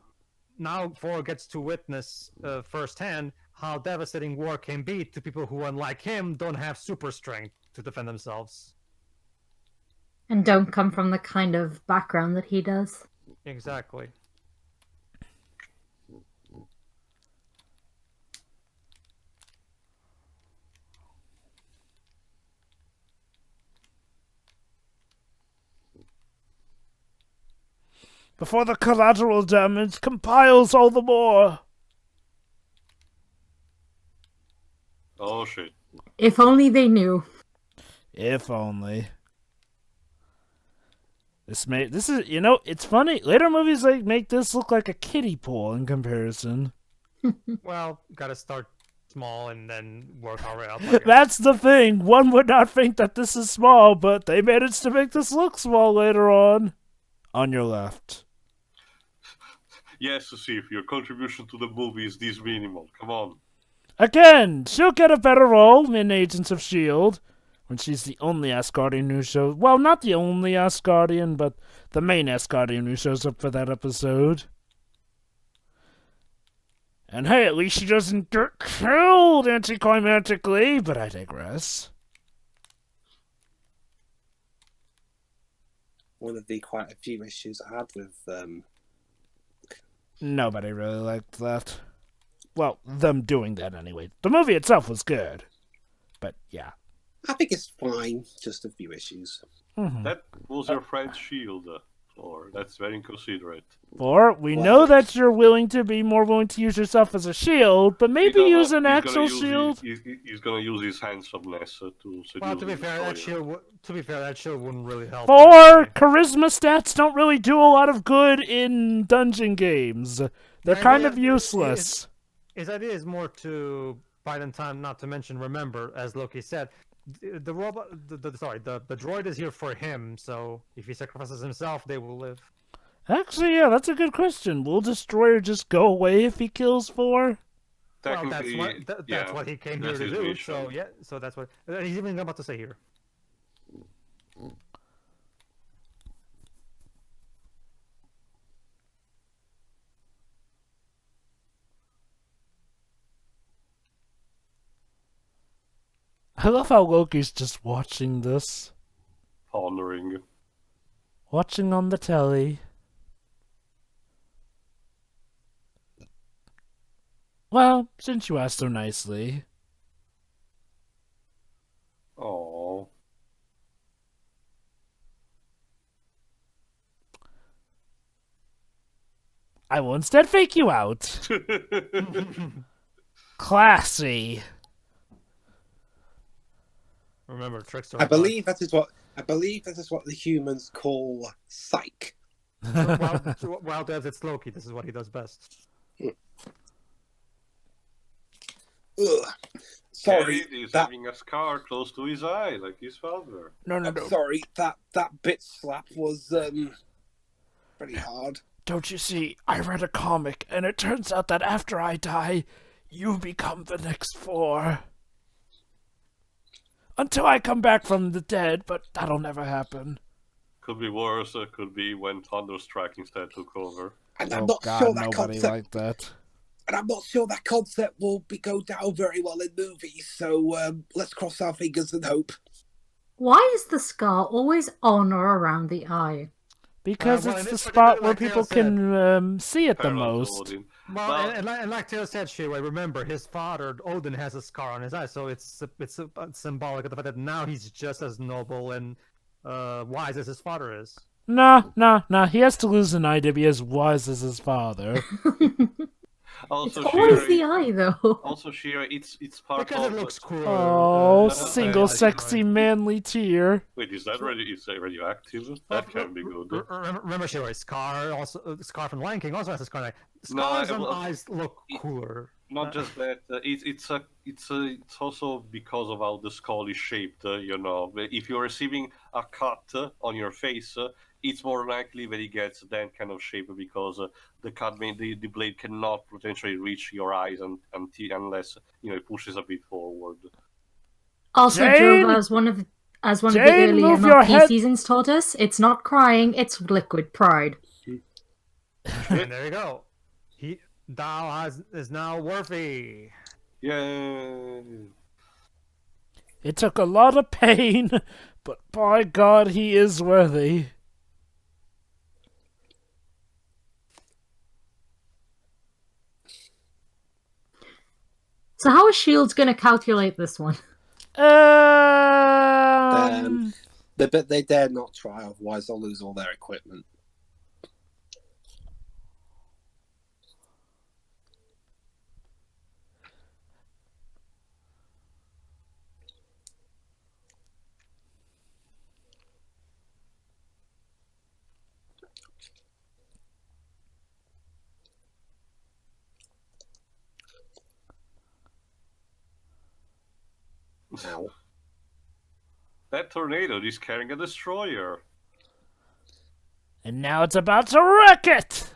Now Thor gets to witness firsthand how devastating war can be to people who, unlike him, don't have super strength to defend themselves. And don't come from the kind of background that he does. Exactly. Before the collateral damage compiles all the more. Oh shit. If only they knew. If only. This is, you know, it's funny. Later movies like make this look like a kiddie pool in comparison. Well, gotta start small and then work our way up. That's the thing. One would not think that this is small, but they managed to make this look small later on. On your left. Yes, Sif, your contribution to the movie is this minimal. Come on. Again, she'll get a better role in Agents of S.H.I.E.L.D. when she's the only Asgardian who shows... Well, not the only Asgardian, but the main Asgardian who shows up for that episode. And hey, at least she doesn't get killed anticlimactically, but I digress. One of the quite a few issues I had with... Nobody really liked that. Well, them doing that anyway. The movie itself was good. But, yeah. I think it's fine. Just a few issues. Mm-hmm. That was your friend's shield, or that's very inconsiderate. Or, we know that you're more willing to use yourself as a shield, but maybe use an actual shield. He's gonna use his handsomeness to seduce. Well, to be fair, that shield wouldn't really help. Or, charisma stats don't really do a lot of good in dungeon games. They're kind of useless. His idea is more to buy them time, not to mention remember, as Loki said. The robot, the droid is here for him, so if he sacrifices himself, they will live. Actually, yeah, that's a good question. Will Destroyer just go away if he kills Thor? Well, that's what he came here to do. Mission. So yeah, so that's what he's even about to say here. I love how Loki's just watching this. Pondering. Watching on the telly. Well, since you asked so nicely. Oh. I will instead fake you out. Classy. Remember, trickster. I believe that is what the humans call psych. Well, it's Loki. This is what he does best. Ugh. Sorry, He's that having a scar close to his eye, like his father. No. I'm sorry, that bit slap was pretty hard. Don't you see, I read a comic, and it turns out that after I die, you become the next four. Until I come back from the dead, but that'll never happen. Could be worse. Could be when Thunderstrike instead took over. And I'm not sure that concept. like that. And I'm not sure that concept will go down very well in movies. So let's cross our fingers and hope. Why is the scar always on or around the eye? Because well, it's in the this spot particular, where like people Taylor can see it the Parallel to most. Odin. Well, Well- and like Taylor said, Shiwei, remember his father Odin has a scar on his eye, so it's symbolic of the fact that now he's just as noble and wise as his father is. Nah. He has to lose an eye to be as wise as his father. It's Also, always Shira, the eye, though. also Shira, it's part Because of it looks cooler. Oh, Uh, single uh, sexy manly tear. Wait, is that radioactive? That can be good. Remember, Shiwei, Scar also Scar from Lion King also has a scar on eye. No, Scars I- on well, eyes look cooler. Not just that. It's also because of how the skull is shaped. If you're receiving a cut on your face, it's more likely that it gets that kind of shape because the blade cannot potentially reach your eyes unless it pushes a bit forward. Also, Jane? Jove, as one of the Jane, early move your MLP head- seasons taught us, it's not crying, it's liquid pride. And there you go. Dao is now worthy. Yeah. It took a lot of pain, but by God, he is worthy. So how is Shields going to calculate this one? They dare not try, otherwise they'll lose all their equipment. Ow. That tornado is carrying a destroyer. And now it's about to wreck it!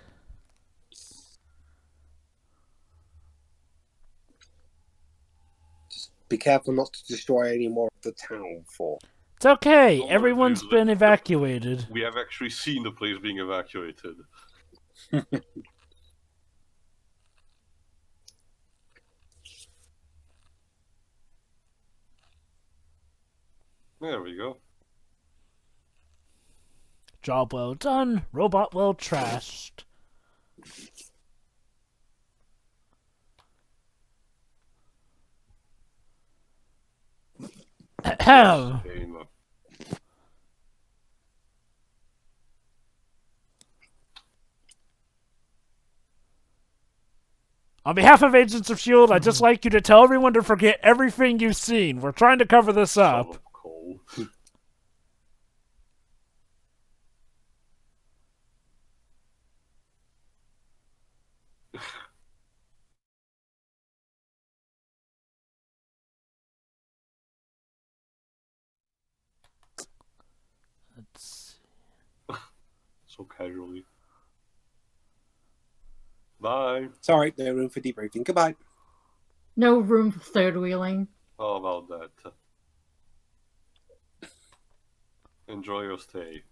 Be careful not to destroy any more of the town, for. It's okay, Don't everyone's confuse been it. evacuated. We have actually seen the place being evacuated. There we go. Job well done, robot well trashed. Ahem. Game. On behalf of Agents of S.H.I.E.L.D., I'd just like you to tell everyone to forget everything you've seen. We're trying to cover this Son up. of coal. Let's So casually. Bye. Sorry, no room for debriefing. Goodbye. No room for third wheeling. How about that? Enjoy your stay.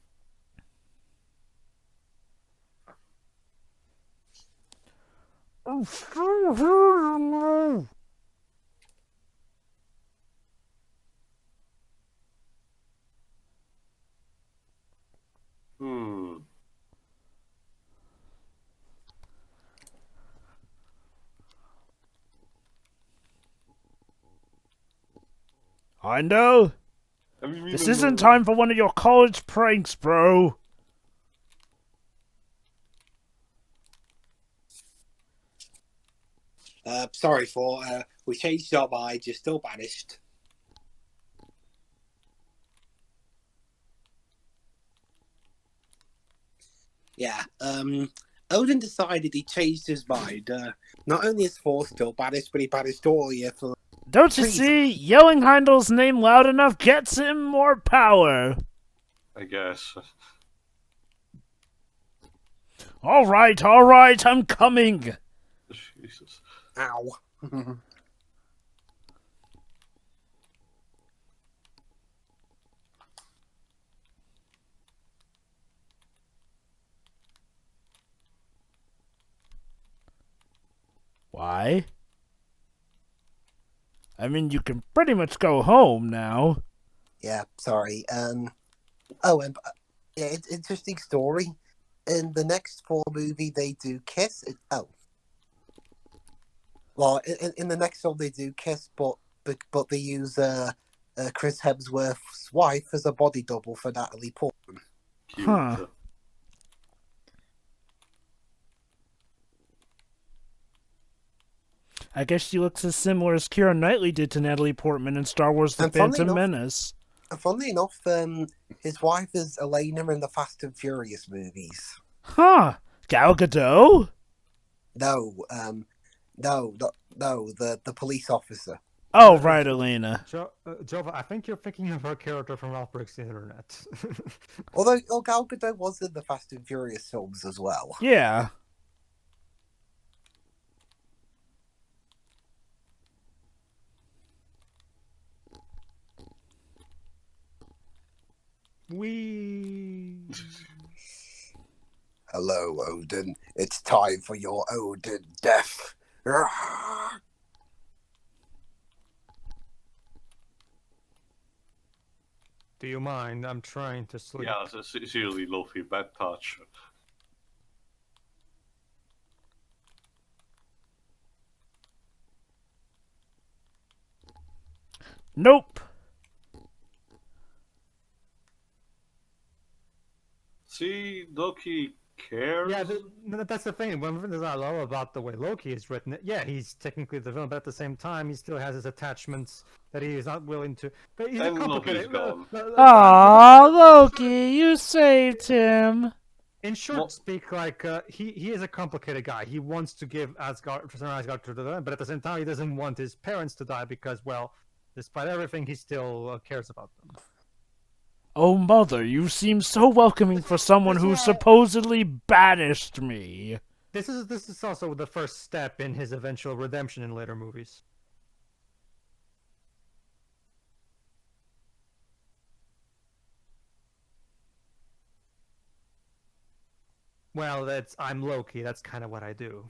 Hmm. I know. This isn't time for one of your college pranks, bro. Sorry for, we changed our mind, you're still banished. Yeah, Odin decided he changed his mind. Not only is Thor still banished, but he banished all year for... Don't you see? Yelling Heimdall's name loud enough gets him more power. I guess. All right, I'm coming. Jesus. Ow. Why? I mean, you can pretty much go home now. Yeah, sorry. Yeah, interesting story. In the next Thor movie, they do kiss. Well, in the next one they do kiss, but they use Chris Hemsworth's wife as a body double for Natalie Portman. Cute. Huh. I guess she looks as similar as Keira Knightley did to Natalie Portman in Star Wars The And funnily Phantom enough- Menace. And funnily enough, his wife is Elena in the Fast and Furious movies. Huh. Gal Gadot? No, the police officer. Oh, right, Elena. Jova, I think you're thinking of her character from Ralph Breaks the Internet. Although Gal Gadot was in the Fast and Furious films as well. Yeah. Hello, Odin. It's time for your Odin death. Do you mind? I'm trying to sleep. Yeah, seriously, Luffy, bad touch. Nope. See, Loki cares. Yeah, that's the thing. One thing that I love about the way Loki is written, yeah, he's technically the villain, but at the same time, he still has his attachments that he is not willing to. But he's And a complicated. Loki's gone. Aw, Loki, you saved him. In short, Well- speak like he is a complicated guy. He wants to give Asgard to the villain, but at the same time, he doesn't want his parents to die because, well, despite everything, he still cares about them. Oh, Mother, you seem so welcoming for someone who supposedly banished me. This is also the first step in his eventual redemption in later movies. Well, I'm Loki. That's kind of what I do.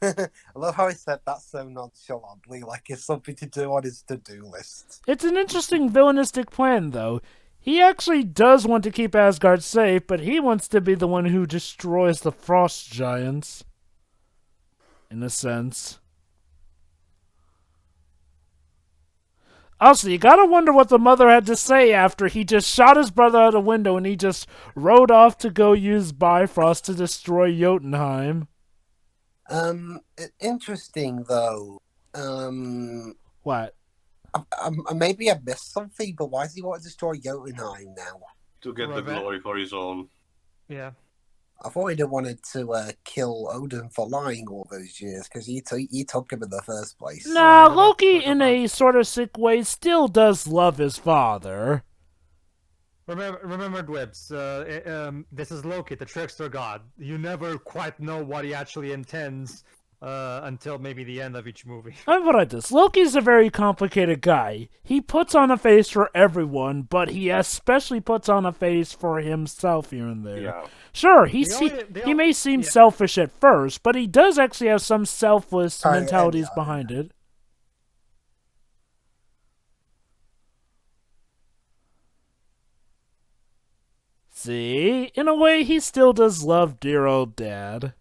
I love how he said that so nonchalantly, like it's something to do on his to-do list. It's an interesting villainistic plan, though. He actually does want to keep Asgard safe, but he wants to be the one who destroys the frost giants. In a sense. Also, you gotta wonder what the mother had to say after he just shot his brother out a window and he just rode off to go use Bifrost to destroy Jotunheim. Interesting though. What? Maybe I missed something, but why does he want to destroy Jotunheim now? To get the glory for his own. Yeah. I thought he wanted to kill Odin for lying all those years, because he took him in the first place. Nah, Loki, in a sort of sick way, still does love his father. Remember, Dwibs, this is Loki, the trickster god. You never quite know what he actually intends until maybe the end of each movie. I'm right this. Loki's a very complicated guy. He puts on a face for everyone, but he especially puts on a face for himself here and there. Yeah. Sure, he may seem selfish at first, but he does actually have some selfless mentalities behind it. See? In a way, he still does love dear old Dad.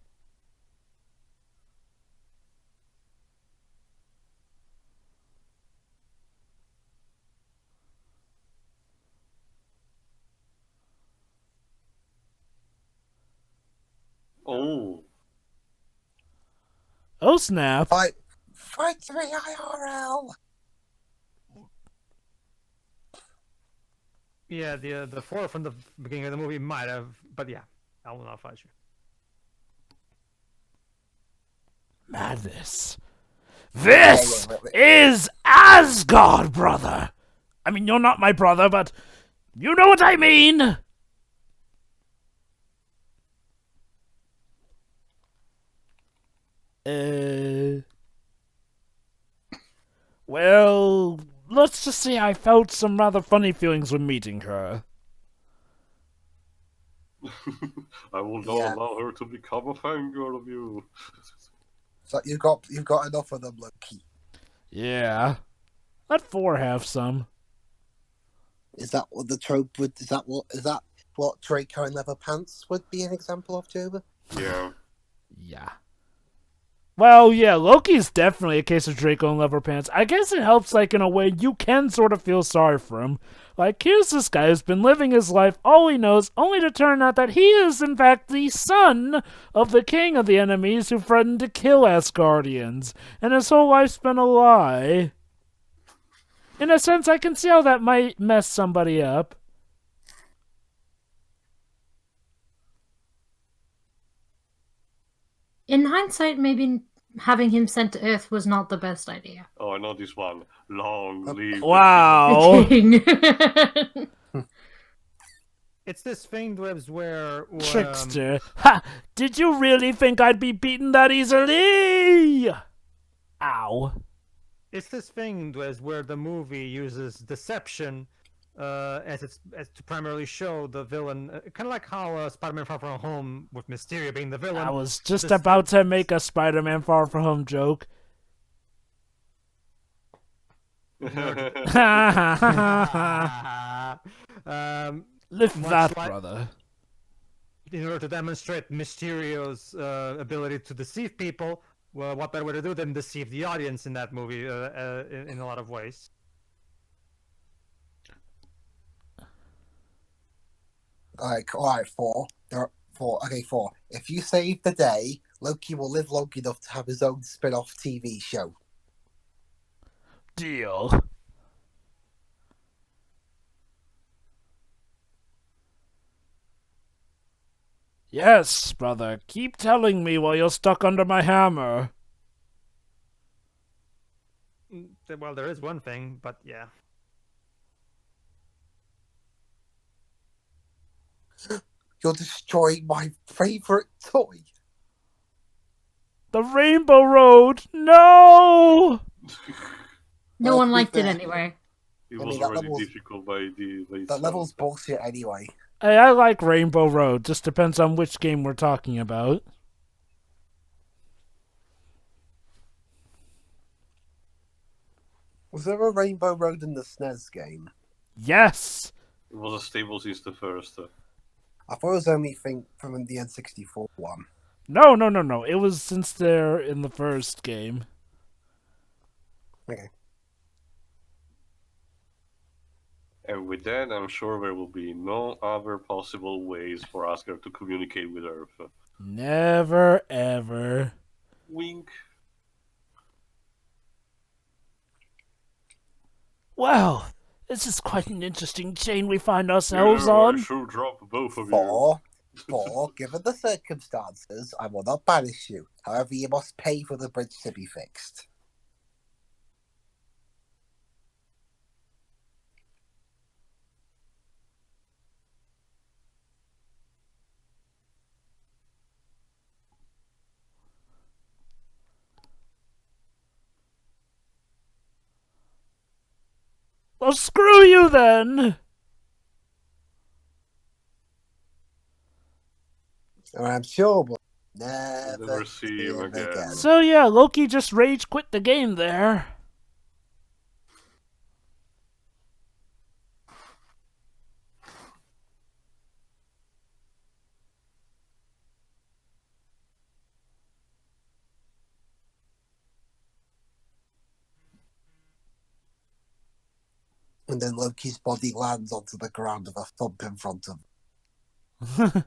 Oh. Oh, snap. Fight for the IRL. Yeah, the four from the beginning of the movie might have, but yeah, I will not fight you. Madness. This is Asgard, brother. I mean, you're not my brother, but you know what I mean. Well, let's just say I felt some rather funny feelings when meeting her. I will not allow her to become a fangirl of you. So you've got enough of them, Loki. Yeah. Let Thor have some. Is that what the trope would? Is that what Draco in leather pants would be an example of, Joba? Yeah. Yeah. Well, yeah, Loki's definitely a case of Draco and leather pants. I guess it helps, like, in a way you can sort of feel sorry for him. Like, here's this guy who's been living his life all he knows, only to turn out that he is, in fact, the son of the king of the enemies who threatened to kill Asgardians, and his whole life's been a lie. In a sense, I can see how that might mess somebody up. In hindsight, maybe having him sent to Earth was not the best idea. Oh, I know this one. Long live Wow. King. It's this thing, Dwebs, where Trickster. Ha! Did you really think I'd be beaten that easily? Ow. it's this thing, Dwebs, where the movie uses deception as to primarily show the villain, kind of like how Spider-Man: Far From Home with Mysterio being the villain. I was just about to make a Spider-Man Far From Home joke. Lift Much that, like- brother. In order to demonstrate Mysterio's ability to deceive people, well, what better way to do than deceive the audience in that movie in a lot of ways? All right, four. Okay, four. If you save the day, Loki will live long enough to have his own spin-off TV show. Deal. Yes, brother. Keep telling me while you're stuck under my hammer. Well, there is one thing, but yeah. You're destroying my favorite toy. The Rainbow Road! No! No one to be liked it fair, anyway. It I was mean, that already level's- difficult by the That level's bullshit anyway. Hey, I like Rainbow Road. Just depends on which game we're talking about. Was there a Rainbow Road in the SNES game? Yes! It was a stable since the first. I thought it was only thing from the N64 one. No. It was since they're in the first game. Okay. And with that, I'm sure there will be no other possible ways for Asgard to communicate with Earth. Never, ever. Wink. Well, this is quite an interesting chain we find ourselves Yeah, I on. should drop both of you. Four, given the circumstances, I will not banish you. However, you must pay for the bridge to be fixed. Well, screw you then! And I'm sure we'll never, Never see him again. So yeah, Loki just rage quit the game there. And then Loki's body lands onto the ground with a thump in front of him.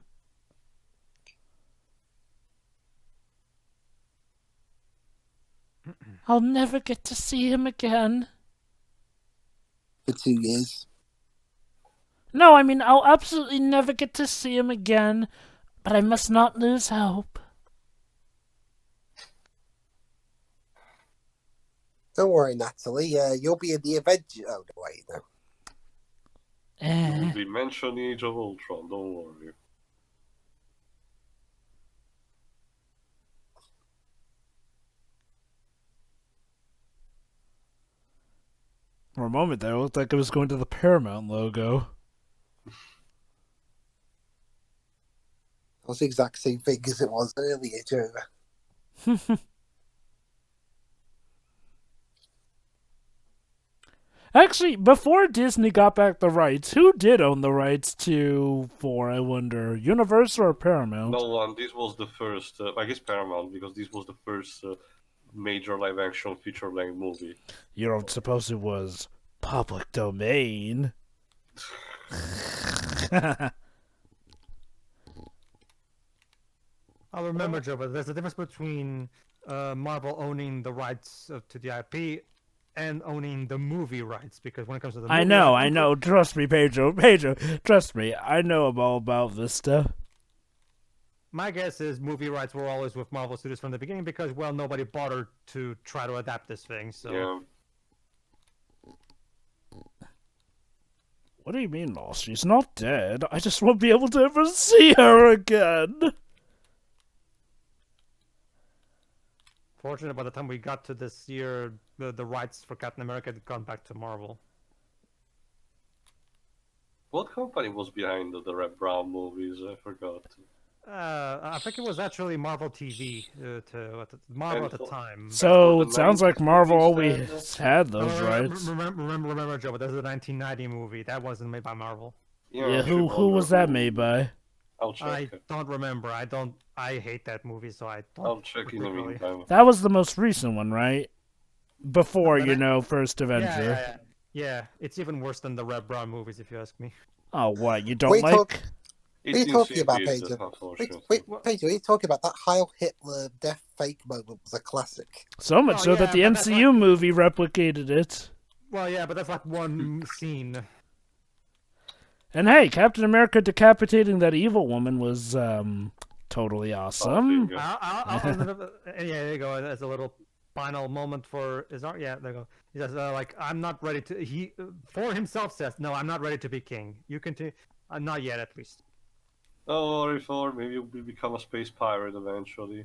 I'll never get to see him again. For 2 years. No, I mean, I'll absolutely never get to see him again, but I must not lose hope. Don't worry, Natalie. You'll be in the Avengers. Oh, no, wait, no. You will be mentioned Age of Ultron, don't worry. For a moment there, it looked like it was going to the Paramount logo. It was the exact same thing as it was earlier, Joe. Actually, before Disney got back the rights, who did own the rights to Thor, I wonder? Universal or Paramount? No one, this was the first, I guess Paramount, because this was the first major live-action feature-length movie. You don't suppose it was public domain? I'll remember, Joe, but there's a difference between Marvel owning the rights to the IP and owning the movie rights, because when it comes to the movie I know. Trust me, Pedro. Trust me. I know all about this stuff. My guess is movie rights were always with Marvel Studios from the beginning because, well, nobody bothered to try to adapt this thing, so... Yeah. What do you mean, lost? She's not dead. I just won't be able to ever see her again. Fortunately, by the time we got to this year, the rights for Captain America had gone back to Marvel. What company was behind the Red Brown movies? I forgot. I think it was actually Marvel TV, Marvel at the time. So For it the sounds like 90s Marvel movies, always had those rights. Remember, Joe, but there's a 1990 movie that wasn't made by Marvel. Yeah, who was that made by? I'll check I it. don't remember. I hate that movie, so I don't. I'll check in the particularly- meantime. That was the most recent one, right? Before, First Yeah, Avenger. yeah. It's even worse than the Red Brown movies, if you ask me. Oh, what? You don't Wait, like? What are you talking about, Pedro? Unfortunately. Wait, Pedro, what are you talking about? That Heil Hitler death fake moment was a classic. So much Oh, so that the yeah, but that's MCU movie replicated it. Well, yeah, but that's like one scene. And hey, Captain America decapitating that evil woman was totally awesome. Yeah, there you go. As a little final moment for Azar. Yeah, there you go. He says, like, I'm not ready to. He for himself says, no, I'm not ready to be king. You continue. Not yet, at least. Don't worry, Thor. Maybe you'll become a space pirate eventually.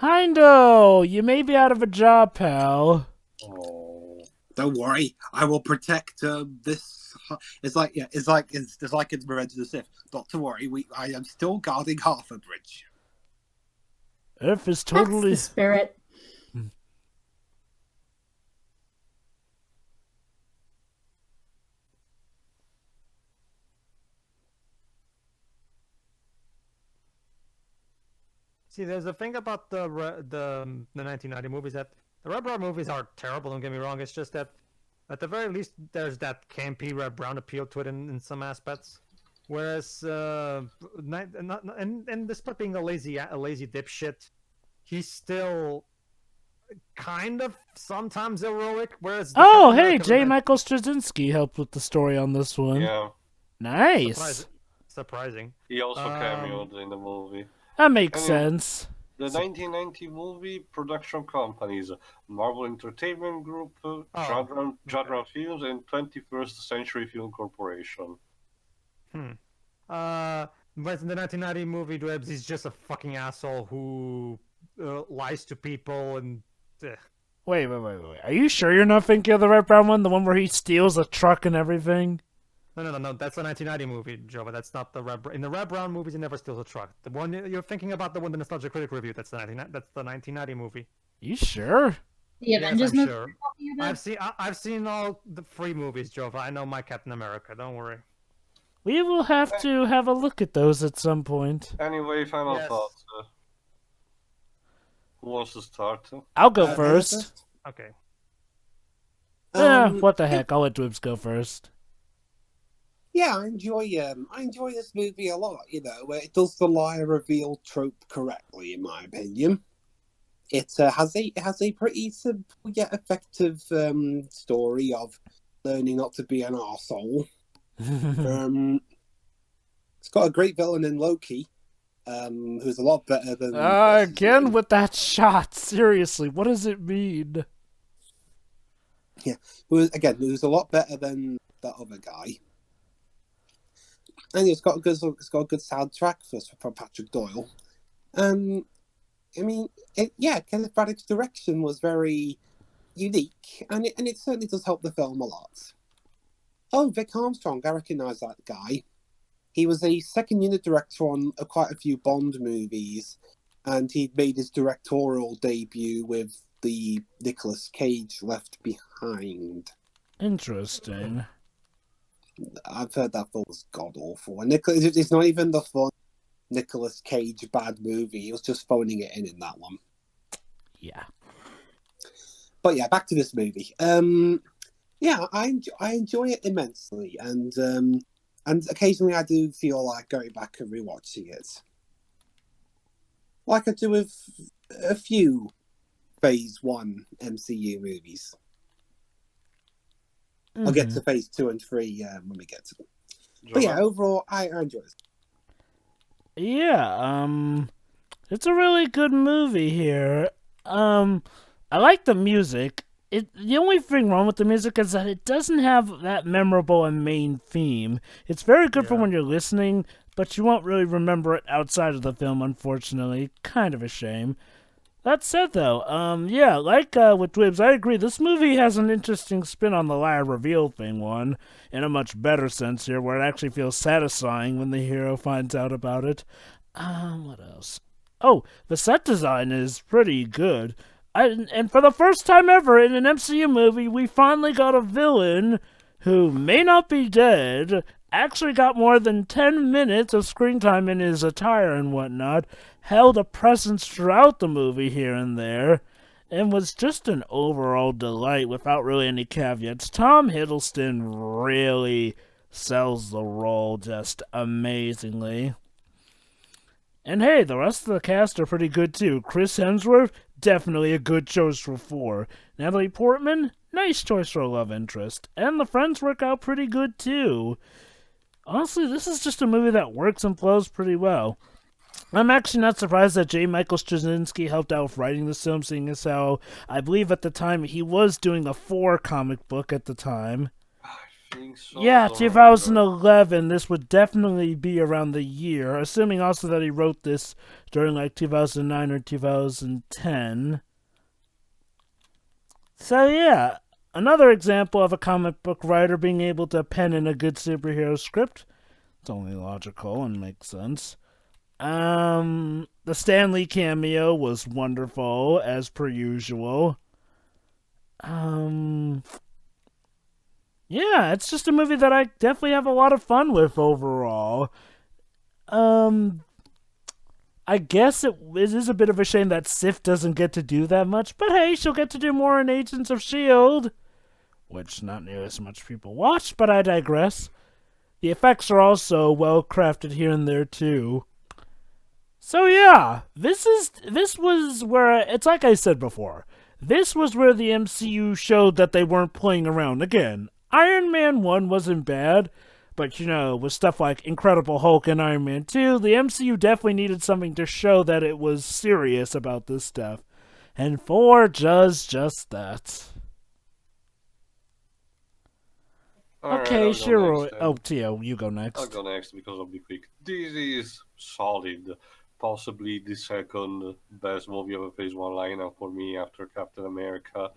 Heindo, you may be out of a job, pal. Oh. Don't worry, I will protect this. It's like in Revenge of the Sith. Not to worry, I am still guarding Harford Bridge. Earth is That's totally. the spirit. See, there's a thing about the 1990 movies that the Red Brown movies are terrible. Don't get me wrong. It's just that at the very least there's that campy Red Brown appeal to it in some aspects. Whereas and despite being a lazy dipshit, he's still kind of sometimes heroic. Whereas Oh, hey, J. Michael Straczynski helped with the story on this one. Yeah. Nice. Surprising. He also cameoed in the movie. That makes Anyway. sense. The 1990 movie production companies: Marvel Entertainment Group, Jadran Films, and 21st Century Film Corporation. But in the 1990 movie, Dwebs, he's just a fucking asshole who lies to people and. Wait. Are you sure you're not thinking of the Red Brown one? The one where he steals a truck and everything? No. That's the 1990 movie, Joe. But that's not the in the Red Brown movies. He never steals a truck. The one you're thinking about, the one the Nostalgia Critic review. That's the 1990 movie. You sure? The Avengers yes, I'm movie sure. you're talking about? I've seen all the free movies, Joe. I know my Captain America. Don't worry. We will have to have a look at those at some point. Anyway, final Yes. thoughts. Who wants to start? I'll go first. Okay. What the heck? I'll let Dwibs go first. Yeah, I enjoy this movie a lot. You know, it does the liar reveal trope correctly, in my opinion. It has a pretty simple yet effective story of learning not to be an arsehole. It's got a great villain in Loki, who's a lot better than Again with that shot. Seriously, what does it mean? Yeah, who's a lot better than that other guy. And it's got a good soundtrack from Patrick Doyle. I mean, Kenneth Braddock's direction was very unique, and it certainly does help the film a lot. Oh, Vic Armstrong, I recognise that guy. He was a second unit director on quite a few Bond movies, and he'd made his directorial debut with the Nicolas Cage Left Behind. Interesting. I've heard that film was god awful, and it's not even the fun Nicolas Cage bad movie. He was just phoning it in that one. Yeah. But yeah, back to this movie. Yeah, I enjoy it immensely, and occasionally I do feel like going back and rewatching it, like I do with a few Phase 1 MCU movies. I'll get to Phase 2 and 3 when we get to them. But yeah, overall, I enjoy it. Yeah, it's a really good movie here. I like the music. The only thing wrong with the music is that it doesn't have that memorable and main theme. It's very good for when you're listening, but you won't really remember it outside of the film, unfortunately. Kind of a shame. That said, though, with Dwibs, I agree. This movie has an interesting spin on the liar reveal thing one, in a much better sense here, where it actually feels satisfying when the hero finds out about it. What else? Oh, the set design is pretty good. And for the first time ever in an MCU movie, we finally got a villain who may not be dead, actually got more than 10 minutes of screen time in his attire and whatnot, held a presence throughout the movie here and there, and was just an overall delight without really any caveats. Tom Hiddleston really sells the role just amazingly. And hey, the rest of the cast are pretty good too. Chris Hemsworth, definitely a good choice for Thor. Natalie Portman, nice choice for a love interest. And the friends work out pretty good too. Honestly, this is just a movie that works and flows pretty well. I'm actually not surprised that J. Michael Straczynski helped out with writing this film, seeing as how I believe at the time he was doing a Thor comic book at the time. I think so. Yeah, 2011, this would definitely be around the year, assuming also that he wrote this during like 2009 or 2010. So yeah, another example of a comic book writer being able to pen in a good superhero script. It's only logical and makes sense. The Stan Lee cameo was wonderful, as per usual. Yeah, it's just a movie that I definitely have a lot of fun with overall. I guess it is a bit of a shame that Sif doesn't get to do that much, but hey, she'll get to do more in Agents of S.H.I.E.L.D., which not nearly as much people watch, but I digress. The effects are also well crafted here and there too. So yeah, this was where, it's like I said before, this was where the MCU showed that they weren't playing around again. Iron Man 1 wasn't bad, but with stuff like Incredible Hulk and Iron Man 2, the MCU definitely needed something to show that it was serious about this stuff. And Thor does just that. Okay, sure. Oh, Tio, you go next. I'll go next because I'll be quick. This is solid. Possibly the second best movie of a Phase 1 lineup for me after Captain America.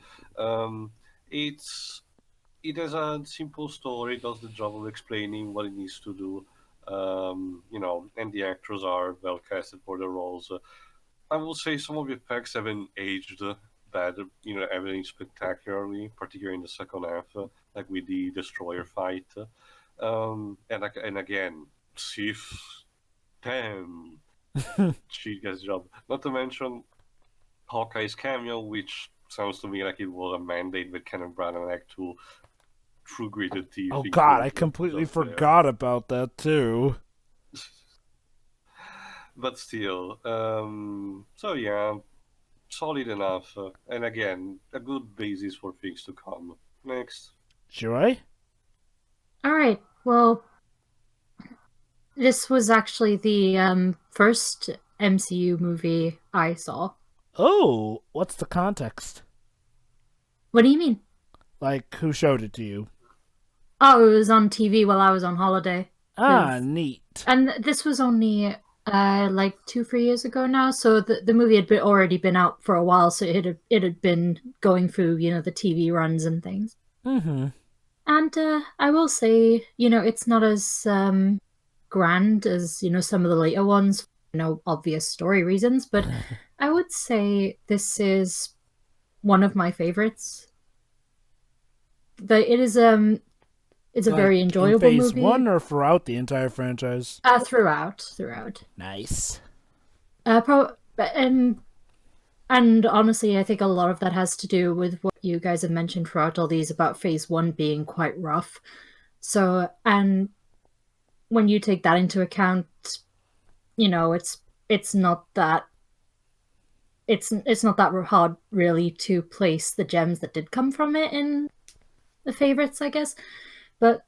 It has a simple story, does the job of explaining what it needs to do, and the actors are well casted for the roles. I will say some of the effects haven't aged bad, everything spectacularly, particularly in the second half, like with the Destroyer fight. And again, Sif, damn, she gets the job. Not to mention Hawkeye's cameo, which sounds to me like it was a mandate with Kenneth Branagh to true gritted teeth. Oh god, I completely forgot about that too. But still, so yeah, solid enough, and again, a good basis for things to come. Next. Joy? All right. Well, this was actually the first MCU movie I saw. Oh, what's the context? What do you mean? Like, who showed it to you? Oh, it was on TV while I was on holiday. Ah, neat. And this was only like 2-3 years ago now, so the movie had already been out for a while, so it had been going through the TV runs and things. Mm-hmm. And I will say, it's not as grand as some of the later ones, for obvious story reasons, but I would say this is one of my favorites. It's a very enjoyable in phase movie. 1 or throughout the entire franchise? Throughout. Nice. And honestly, I think a lot of that has to do with what you guys have mentioned throughout all these about phase 1 being quite rough. So, and when you take that into account, it's not that hard really to place the gems that did come from it in the favorites, I guess. But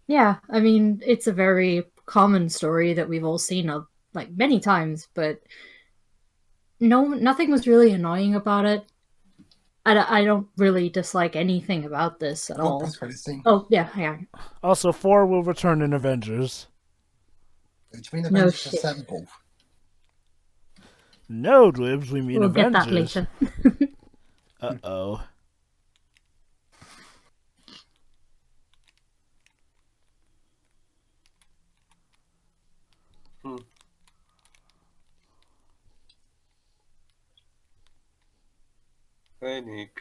yeah, I mean, it's a very common story that we've all seen like many times, but nothing was really annoying about it. I don't really dislike anything about this at all. Oh, yeah. Also, 4 will return in Avengers. Which mean Avengers Assemble. No, Dwibs, we mean we'll Avengers. Get that later. Uh-oh. Hey, Nick.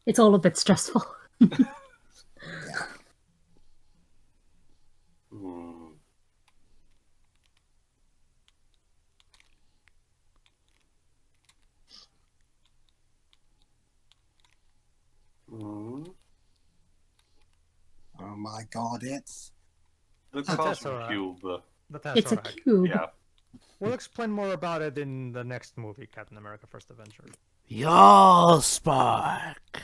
It's all a bit stressful. Yeah. Oh my god, it's the Cosmic Cube. It's a cube. Yeah. We'll explain more about it in the next movie, Captain America: First Avenger. Y'all spark.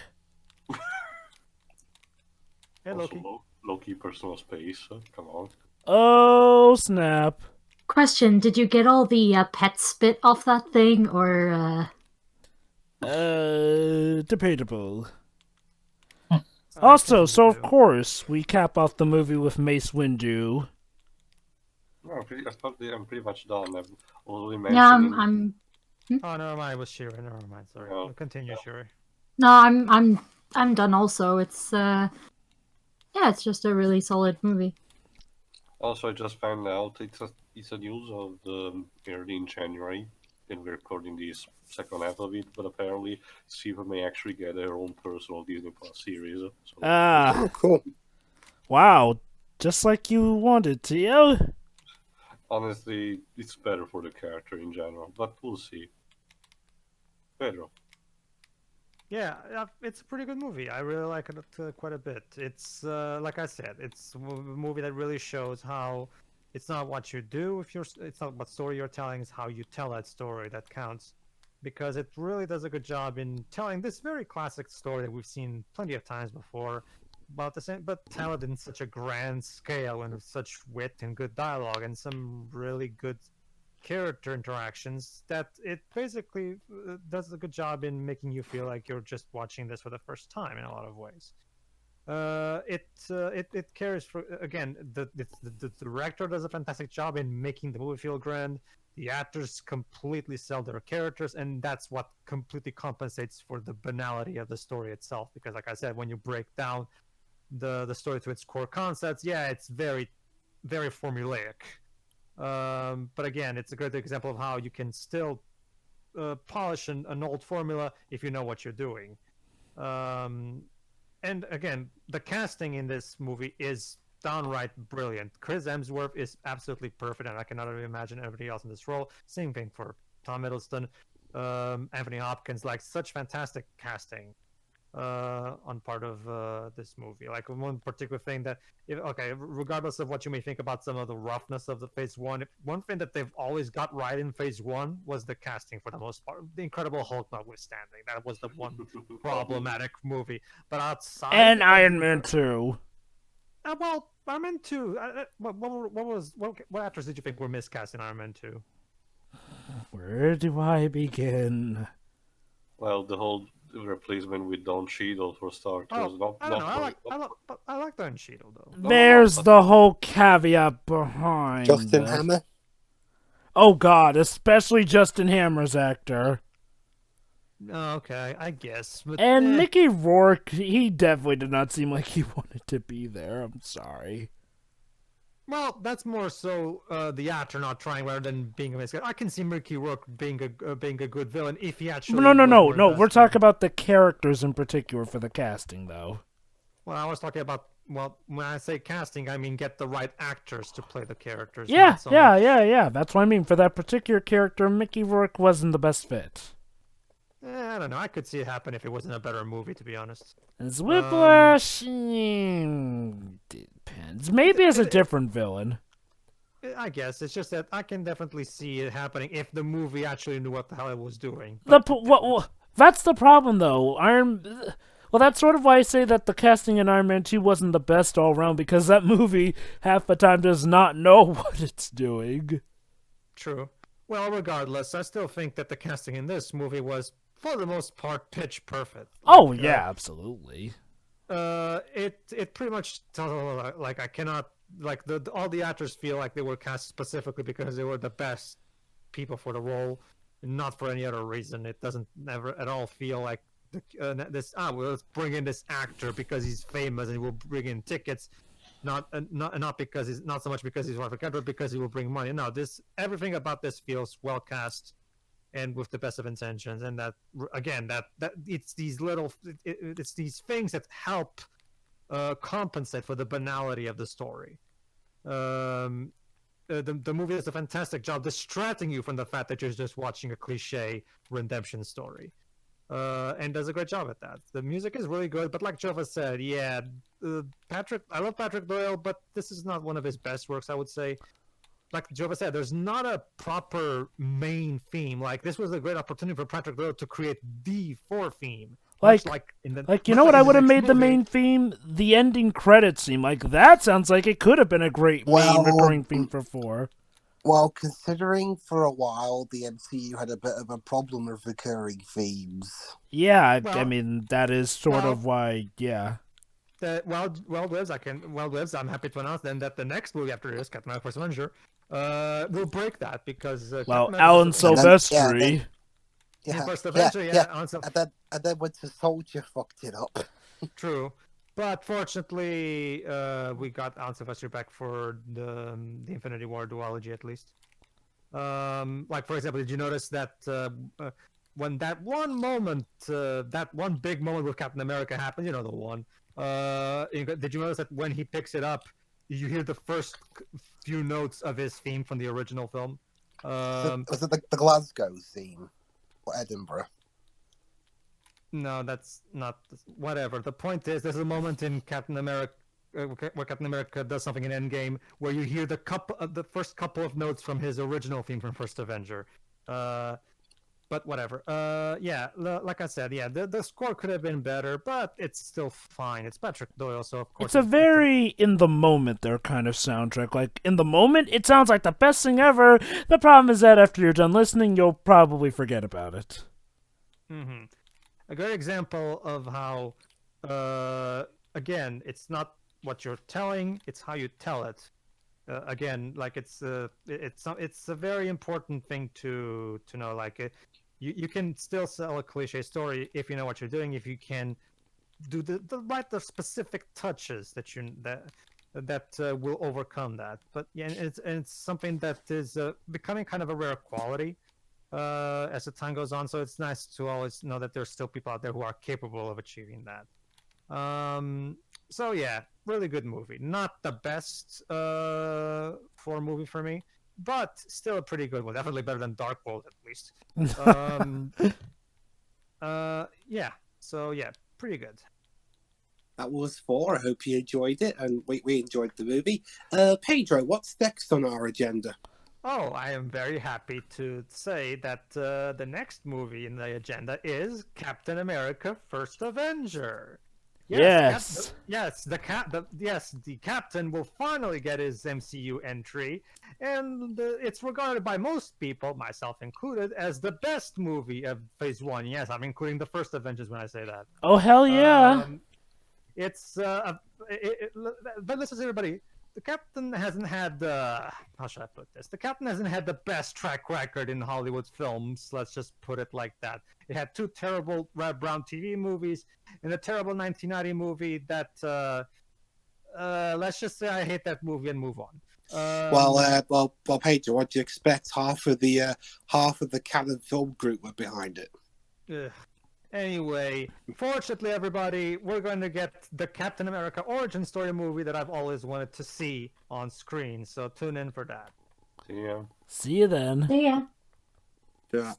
Hey, Loki. Loki personal space. Come on. Oh, snap. Question, did you get all the pet spit off that thing, or... Debatable. Also, so of course, we cap off the movie with Mace Windu. No, I'm pretty much done. I've already mentioned. Yeah, I'm... Oh, never mind. It was Shiri. Never mind. Sorry. Oh. We'll continue, Shiri. No, I'm done also. It's, it's just a really solid movie. Also, I just found out it's a news of the early in January, and we're recording this second half of it, but apparently Siva may actually get her own personal Disney Plus series. So oh, cool. Wow, just like you wanted to, yo. Honestly, it's better for the character in general, but we'll see. Pedro. Yeah, it's a pretty good movie. I really like it quite a bit. It's like I said, it's a movie that really shows how it's not what you do it's not what story you're telling, it's how you tell that story that counts. Because it really does a good job in telling this very classic story that we've seen plenty of times before, but tell it in such a grand scale and with such wit and good dialogue and some really good character interactions that it basically does a good job in making you feel like you're just watching this for the first time in a lot of ways. It carries for, again, the director does a fantastic job in making the movie feel grand. The actors completely sell their characters, and that's what completely compensates for the banality of the story itself. Because, like I said, when you break down the story to its core concepts, yeah, it's very, very formulaic. But again, it's a great example of how you can still polish an old formula if you know what you're doing. And again, the casting in this movie is downright brilliant. Chris Hemsworth is absolutely perfect, and I cannot even imagine anybody else in this role. Same thing for Tom Hiddleston, Anthony Hopkins, like such fantastic casting on part of this movie. Like one particular thing that, regardless of what you may think about some of the roughness of the Phase 1, one thing that they've always got right in Phase 1 was the casting for the most part. The Incredible Hulk notwithstanding, that was the one problematic movie. But outside, And Iron Man 2. well, Iron Man 2. What actors did you think were miscast in Iron Man 2? Where do I begin? Well, the whole replacement with Don Cheadle for starters. I don't know. I like Don Cheadle though. There's the whole caveat behind Justin it. Hammer. Oh God, especially Justin Hammer's actor. Okay, I guess. But, And Mickey Rourke, he definitely did not seem like he wanted to be there. I'm sorry. Well, that's more so the actor not trying rather than being a miscast. I can see Mickey Rourke being a good villain if he actually. No. We're talking about the characters in particular for the casting, though. Well, I was talking about. Well, when I say casting, I mean get the right actors to play the characters. Yeah. not so much- That's what I mean. For that particular character, Mickey Rourke wasn't the best fit. I don't know. I could see it happen if it wasn't a better movie, to be honest. As Whiplash, depends. Maybe as a different villain. I guess it's just that I can definitely see it happening if the movie actually knew what the hell it was doing. That's the problem, though. Well, that's sort of why I say that the casting in Iron Man 2 wasn't the best all around, because that movie half the time does not know what it's doing. True. Well, regardless, I still think that the casting in this movie was, for the most part, pitch perfect. Oh, yeah, absolutely. It pretty much tells, like, I cannot, like, all the actors feel like they were cast specifically because they were the best people for the role, not for any other reason. It doesn't never at all feel like let's bring in this actor because he's famous and we'll bring in tickets. Not because he's not so much because he's one of the character, because he will bring money. No, everything about this feels well cast and with the best of intentions, and that again that it's these it's these things that help compensate for the banality of the story. The movie does a fantastic job distracting you from the fact that you're just watching a cliche redemption story. And does a great job at that. The music is really good, but like Jova said, I love Patrick Doyle, but this is not one of his best works, I would say. Like Jova said, there's not a proper main theme. Like, this was a great opportunity for Patrick Doyle to create the Thor theme. You know what I would have made the main theme? The ending credits theme. Like, that sounds like it could have been a great main recurring theme for Thor. Well, considering for a while the MCU had a bit of a problem with recurring themes. Yeah, I mean, that is sort of why, yeah. I'm happy to announce then that the next movie after this, Captain America: First Avenger, will break that because Alan Silvestri. First Avenger, and then Winter Soldier fucked it up. True. But fortunately, we got Alan Silvestri back for the Infinity War duology, at least. Like, for example, did you notice that when that one moment, that one big moment with Captain America happened, you know, the one, did you notice that when he picks it up, you hear the first few notes of his theme from the original film? Was it the Glasgow theme? Or Edinburgh? No, that's not. Whatever. The point is, there's a moment in Captain America where Captain America does something in Endgame where you hear the first couple of notes from his original theme from First Avenger. But whatever. Like I said, the score could have been better, but it's still fine. It's Patrick Doyle, so of course. It's a very in the moment there kind of soundtrack. Like, in the moment, it sounds like the best thing ever. The problem is that after you're done listening, you'll probably forget about it. Mm-hmm. A great example of how, again, it's not what you're telling; it's how you tell it. Again, like it's a very important thing to know. Like, you can still sell a cliche story if you know what you're doing. If you can do the specific touches that that will overcome that. But yeah, it's something that is becoming kind of a rare quality as the time goes on. So it's nice to always know that there's still people out there who are capable of achieving that. So yeah, really good movie. Not the best Thor movie for me, but still a pretty good one. Definitely better than Dark World, at least. Yeah. So yeah, pretty good. That was Thor. I hope you enjoyed it, and we enjoyed the movie. Pedro, what's next on our agenda? Oh, I am very happy to say that the next movie in the agenda is Captain America: First Avenger. Yes. The captain will finally get his MCU entry, and it's regarded by most people, myself included, as the best movie of Phase 1. Yes, I'm including the first Avengers when I say that. Oh, hell yeah. But listen, everybody. The captain hasn't had how should I put this? The captain hasn't had the best track record in Hollywood films. Let's just put it like that. It had 2 terrible Red Brown TV movies and a terrible 1990 movie that let's just say I hate that movie and move on. Well, Pedro, what do you expect? Half of the canon film group were behind it. Anyway, fortunately, everybody, we're going to get the Captain America origin story movie that I've always wanted to see on screen. So tune in for that. Yeah. See you then. Yeah. Yeah.